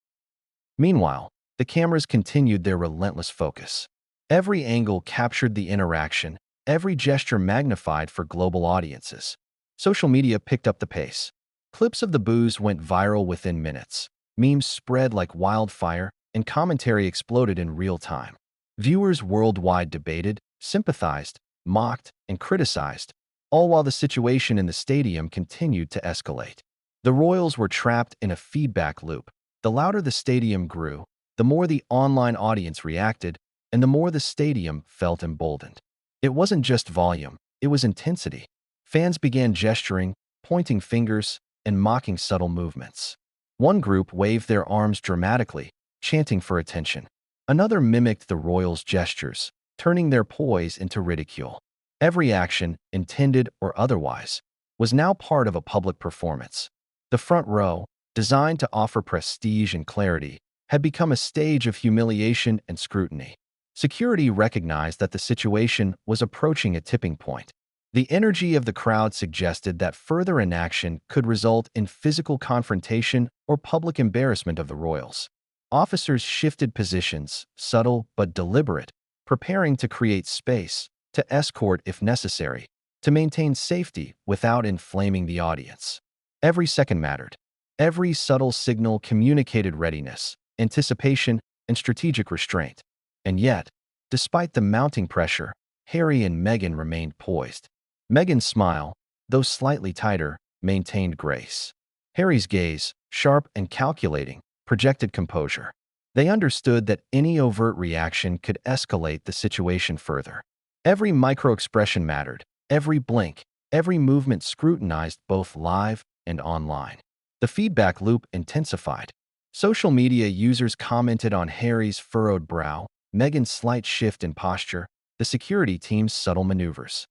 Meanwhile, the cameras continued their relentless focus. Every angle captured the interaction, every gesture magnified for global audiences. Social media picked up the pace. Clips of the boos went viral within minutes. Memes spread like wildfire, and commentary exploded in real time. Viewers worldwide debated, sympathized, mocked, and criticized, all while the situation in the stadium continued to escalate. The royals were trapped in a feedback loop. The louder the stadium grew, the more the online audience reacted, and the more the stadium felt emboldened. It wasn't just volume, it was intensity. Fans began gesturing, pointing fingers, and mocking subtle movements. One group waved their arms dramatically, chanting for attention. Another mimicked the royals' gestures, turning their poise into ridicule. Every action, intended or otherwise, was now part of a public performance. The front row, designed to offer prestige and clarity, had become a stage of humiliation and scrutiny. Security recognized that the situation was approaching a tipping point. The energy of the crowd suggested that further inaction could result in physical confrontation or public embarrassment of the royals. Officers shifted positions, subtle but deliberate, preparing to create space, to escort if necessary, to maintain safety without inflaming the audience. Every second mattered. Every subtle signal communicated readiness, anticipation, and strategic restraint. And yet, despite the mounting pressure, Harry and Meghan remained poised. Meghan's smile, though slightly tighter, maintained grace. Harry's gaze, sharp and calculating, projected composure. They understood that any overt reaction could escalate the situation further. Every micro-expression mattered, every blink, every movement scrutinized both live and online. The feedback loop intensified. Social media users commented on Harry's furrowed brow, Meghan's slight shift in posture, the security team's subtle maneuvers.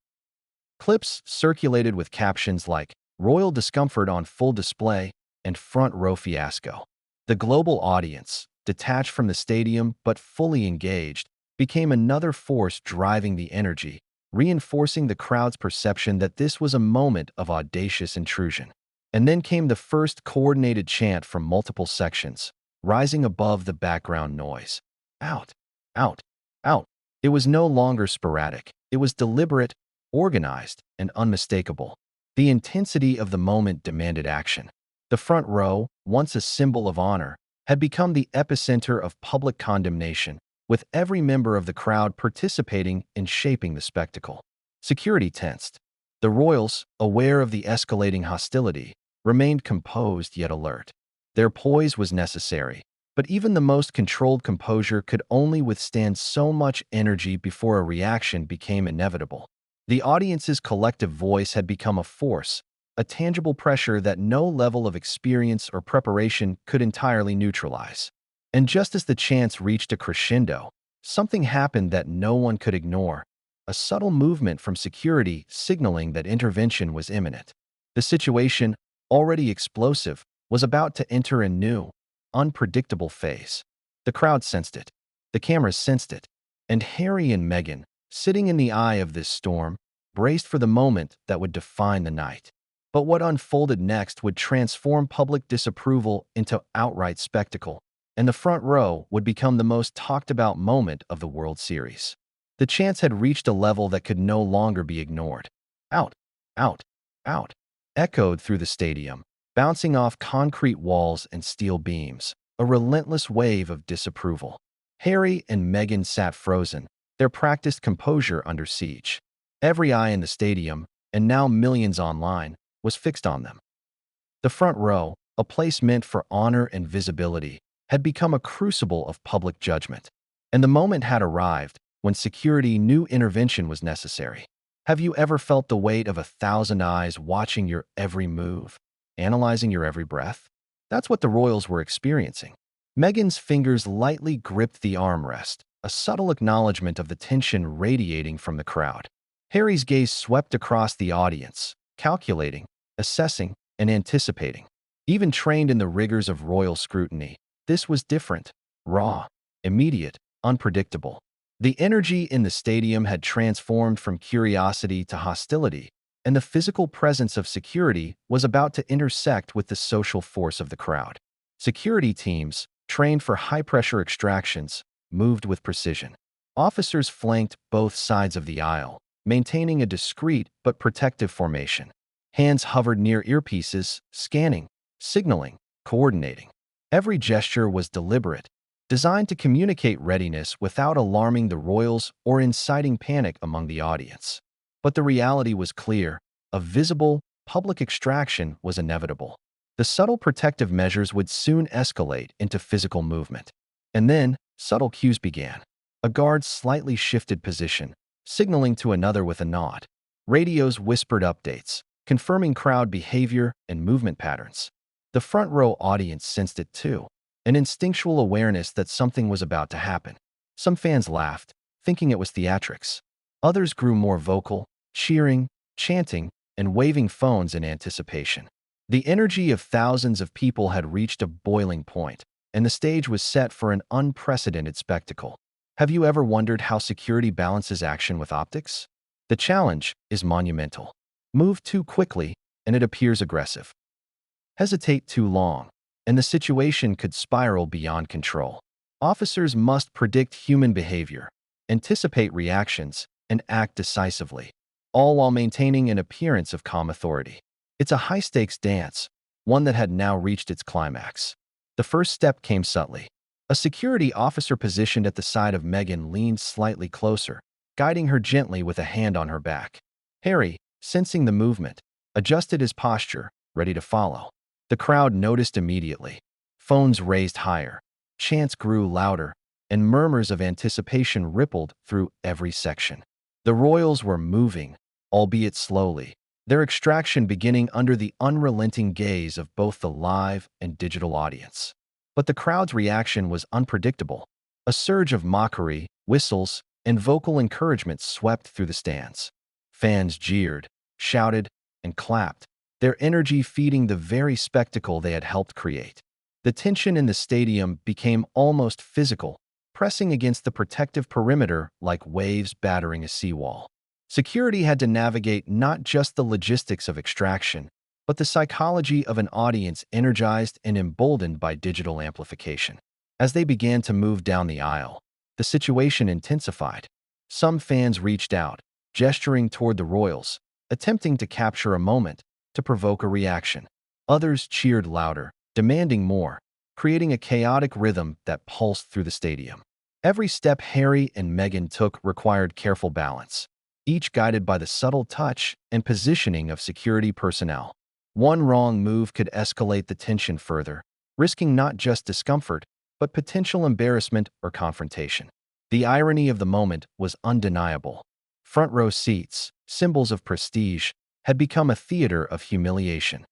Clips circulated with captions like "Royal discomfort on full display" and "Front row fiasco." The global audience, detached from the stadium but fully engaged, became another force driving the energy, reinforcing the crowd's perception that this was a moment of audacious intrusion. And then came the first coordinated chant from multiple sections, rising above the background noise. Out, out, out. It was no longer sporadic. It was deliberate, organized, and unmistakable. The intensity of the moment demanded action. The front row, once a symbol of honor, had become the epicenter of public condemnation, with every member of the crowd participating in shaping the spectacle. Security tensed. The royals, aware of the escalating hostility, remained composed yet alert. Their poise was necessary, but even the most controlled composure could only withstand so much energy before a reaction became inevitable. The audience's collective voice had become a force, a tangible pressure that no level of experience or preparation could entirely neutralize. And just as the chants reached a crescendo, something happened that no one could ignore, a subtle movement from security signaling that intervention was imminent. The situation, already explosive, was about to enter a new, unpredictable phase. The crowd sensed it. The cameras sensed it. And Harry and Meghan, sitting in the eye of this storm, braced for the moment that would define the night. But what unfolded next would transform public disapproval into outright spectacle, and the front row would become the most talked-about moment of the World Series. The chants had reached a level that could no longer be ignored. Out, out, out, echoed through the stadium, bouncing off concrete walls and steel beams, a relentless wave of disapproval. Harry and Meghan sat frozen, their practiced composure under siege. Every eye in the stadium, and now millions online, was fixed on them. The front row, a place meant for honor and visibility, had become a crucible of public judgment. And the moment had arrived when security knew intervention was necessary. Have you ever felt the weight of 1,000 eyes watching your every move, analyzing your every breath? That's what the royals were experiencing. Meghan's fingers lightly gripped the armrest, a subtle acknowledgement of the tension radiating from the crowd. Harry's gaze swept across the audience, calculating, assessing, and anticipating. Even trained in the rigors of royal scrutiny, this was different, raw, immediate, unpredictable. The energy in the stadium had transformed from curiosity to hostility, and the physical presence of security was about to intersect with the social force of the crowd. Security teams, trained for high-pressure extractions, moved with precision. Officers flanked both sides of the aisle, maintaining a discreet but protective formation. Hands hovered near earpieces, scanning, signaling, coordinating. Every gesture was deliberate, designed to communicate readiness without alarming the royals or inciting panic among the audience. But the reality was clear. A visible, public extraction was inevitable. The subtle protective measures would soon escalate into physical movement. And then, subtle cues began. A guard slightly shifted position, signaling to another with a nod. Radios whispered updates, confirming crowd behavior and movement patterns. The front row audience sensed it too, an instinctual awareness that something was about to happen. Some fans laughed, thinking it was theatrics. Others grew more vocal, cheering, chanting, and waving phones in anticipation. The energy of thousands of people had reached a boiling point, and the stage was set for an unprecedented spectacle. Have you ever wondered how security balances action with optics? The challenge is monumental. Move too quickly, and it appears aggressive. Hesitate too long, and the situation could spiral beyond control. Officers must predict human behavior, anticipate reactions, and act decisively, all while maintaining an appearance of calm authority. It's a high-stakes dance, one that had now reached its climax. The first step came subtly. A security officer positioned at the side of Meghan leaned slightly closer, guiding her gently with a hand on her back. Harry, sensing the movement, adjusted his posture, ready to follow. The crowd noticed immediately. Phones raised higher, chants grew louder, and murmurs of anticipation rippled through every section. The royals were moving, albeit slowly, their extraction beginning under the unrelenting gaze of both the live and digital audience. But the crowd's reaction was unpredictable. A surge of mockery, whistles, and vocal encouragement swept through the stands. Fans jeered, shouted, and clapped, their energy feeding the very spectacle they had helped create. The tension in the stadium became almost physical, pressing against the protective perimeter like waves battering a seawall. Security had to navigate not just the logistics of extraction, but the psychology of an audience energized and emboldened by digital amplification. As they began to move down the aisle, the situation intensified. Some fans reached out, gesturing toward the royals, attempting to capture a moment, to provoke a reaction. Others cheered louder, demanding more, creating a chaotic rhythm that pulsed through the stadium. Every step Harry and Meghan took required careful balance, each guided by the subtle touch and positioning of security personnel. One wrong move could escalate the tension further, risking not just discomfort, but potential embarrassment or confrontation. The irony of the moment was undeniable. Front row seats, symbols of prestige, had become a theater of humiliation.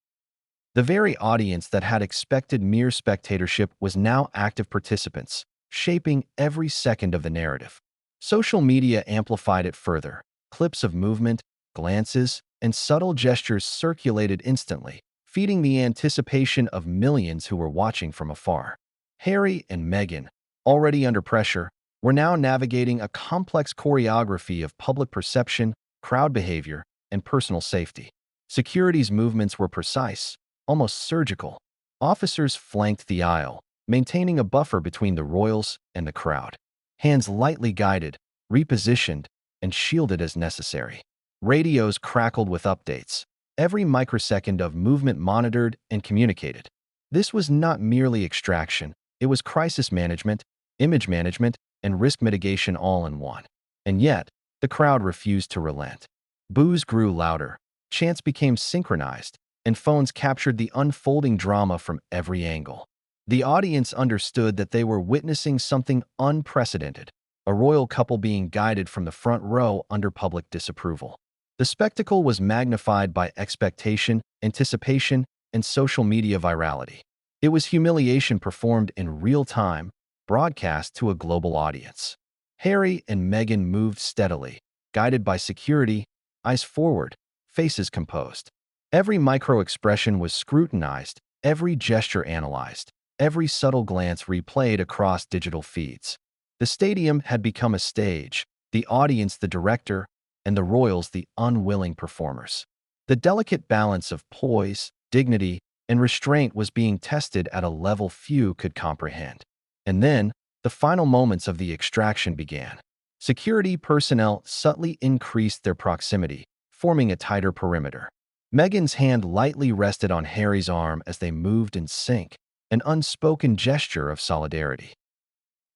The very audience that had expected mere spectatorship was now active participants, shaping every second of the narrative. Social media amplified it further. Clips of movement, glances, and subtle gestures circulated instantly, feeding the anticipation of millions who were watching from afar. Harry and Meghan, already under pressure, were now navigating a complex choreography of public perception, crowd behavior, and personal safety. Security's movements were precise, almost surgical. Officers flanked the aisle, maintaining a buffer between the royals and the crowd. Hands lightly guided, repositioned, and shielded as necessary. Radios crackled with updates, every microsecond of movement monitored and communicated. This was not merely extraction, it was crisis management, image management, and risk mitigation all in one. And yet, the crowd refused to relent. Boos grew louder, chants became synchronized, and phones captured the unfolding drama from every angle. The audience understood that they were witnessing something unprecedented, a royal couple being guided from the front row under public disapproval. The spectacle was magnified by expectation, anticipation, and social media virality. It was humiliation performed in real time, broadcast to a global audience. Harry and Meghan moved steadily, guided by security, eyes forward, faces composed. Every micro-expression was scrutinized, every gesture analyzed, every subtle glance replayed across digital feeds. The stadium had become a stage, the audience the director, and the royals the unwilling performers. The delicate balance of poise, dignity, and restraint was being tested at a level few could comprehend. And then, the final moments of the extraction began. Security personnel subtly increased their proximity, forming a tighter perimeter. Meghan's hand lightly rested on Harry's arm as they moved in sync, an unspoken gesture of solidarity.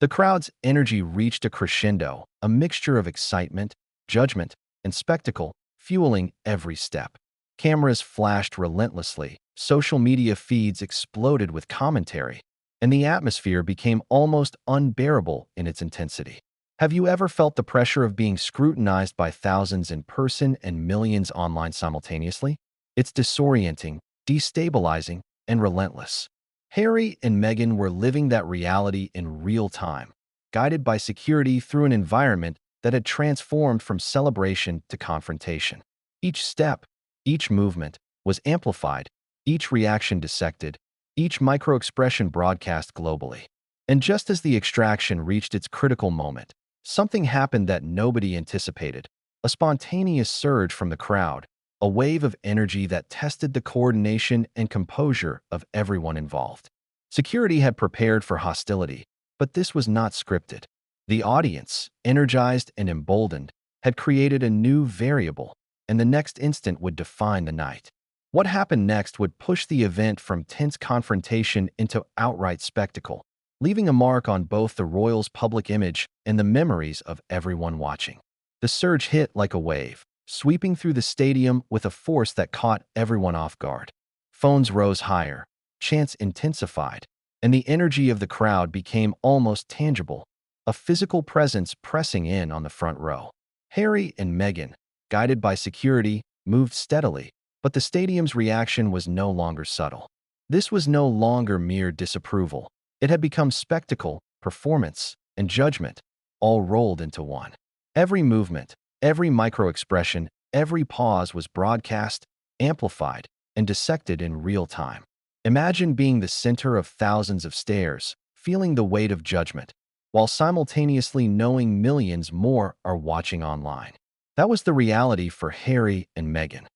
The crowd's energy reached a crescendo, a mixture of excitement, judgment, and spectacle, fueling every step. Cameras flashed relentlessly, social media feeds exploded with commentary, and the atmosphere became almost unbearable in its intensity. Have you ever felt the pressure of being scrutinized by thousands in person and millions online simultaneously? It's disorienting, destabilizing, and relentless. Harry and Meghan were living that reality in real time, guided by security through an environment that had transformed from celebration to confrontation. Each step, each movement, was amplified, each reaction dissected, each micro-expression broadcast globally. And just as the extraction reached its critical moment, something happened that nobody anticipated, a spontaneous surge from the crowd, a wave of energy that tested the coordination and composure of everyone involved. Security had prepared for hostility, but this was not scripted. The audience, energized and emboldened, had created a new variable, and the next instant would define the night. What happened next would push the event from tense confrontation into outright spectacle, leaving a mark on both the royals' public image and the memories of everyone watching. The surge hit like a wave, sweeping through the stadium with a force that caught everyone off guard. Phones rose higher, chants intensified, and the energy of the crowd became almost tangible, a physical presence pressing in on the front row. Harry and Meghan, guided by security, moved steadily, but the stadium's reaction was no longer subtle. This was no longer mere disapproval. It had become spectacle, performance, and judgment, all rolled into one. Every movement, every micro-expression, every pause was broadcast, amplified, and dissected in real time. Imagine being the center of thousands of stares, feeling the weight of judgment, while simultaneously knowing millions more are watching online. That was the reality for Harry and Meghan.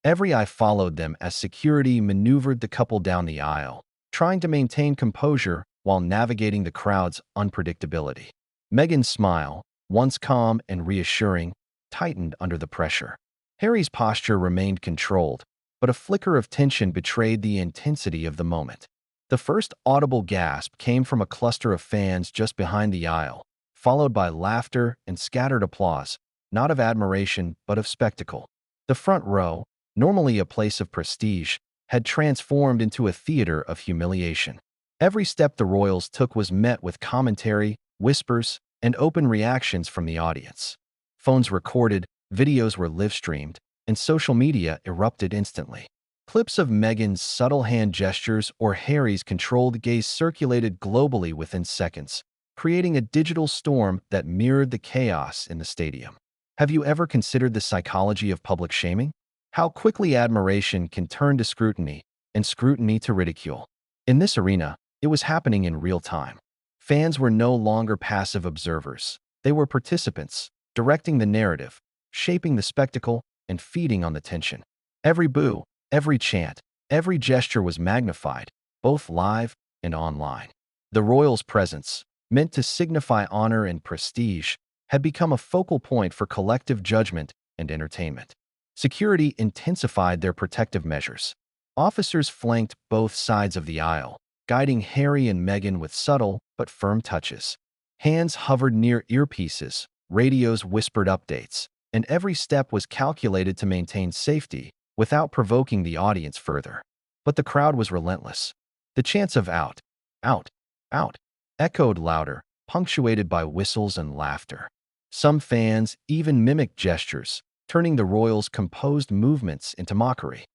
Every eye followed them as security maneuvered the couple down the aisle, trying to maintain composure while navigating the crowd's unpredictability. Meghan's smile, once calm and reassuring, tightened under the pressure. Harry's posture remained controlled, but a flicker of tension betrayed the intensity of the moment. The first audible gasp came from a cluster of fans just behind the aisle, followed by laughter and scattered applause, not of admiration but of spectacle. The front row, normally a place of prestige, had transformed into a theater of humiliation. Every step the royals took was met with commentary, whispers, and open reactions from the audience. Phones recorded, videos were live-streamed, and social media erupted instantly. Clips of Meghan's subtle hand gestures or Harry's controlled gaze circulated globally within seconds, creating a digital storm that mirrored the chaos in the stadium. Have you ever considered the psychology of public shaming? How quickly admiration can turn to scrutiny, and scrutiny to ridicule. In this arena, it was happening in real time. Fans were no longer passive observers. They were participants, directing the narrative, shaping the spectacle, and feeding on the tension. Every boo, every chant, every gesture was magnified, both live and online. The royals' presence, meant to signify honor and prestige, had become a focal point for collective judgment and entertainment. Security intensified their protective measures. Officers flanked both sides of the aisle, guiding Harry and Meghan with subtle but firm touches. Hands hovered near earpieces, radios whispered updates, and every step was calculated to maintain safety without provoking the audience further. But the crowd was relentless. The chants of out, out, out echoed louder, punctuated by whistles and laughter. Some fans even mimicked gestures, turning the royals' composed movements into mockery.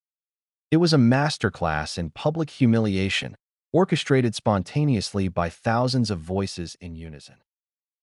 It was a masterclass in public humiliation, orchestrated spontaneously by thousands of voices in unison.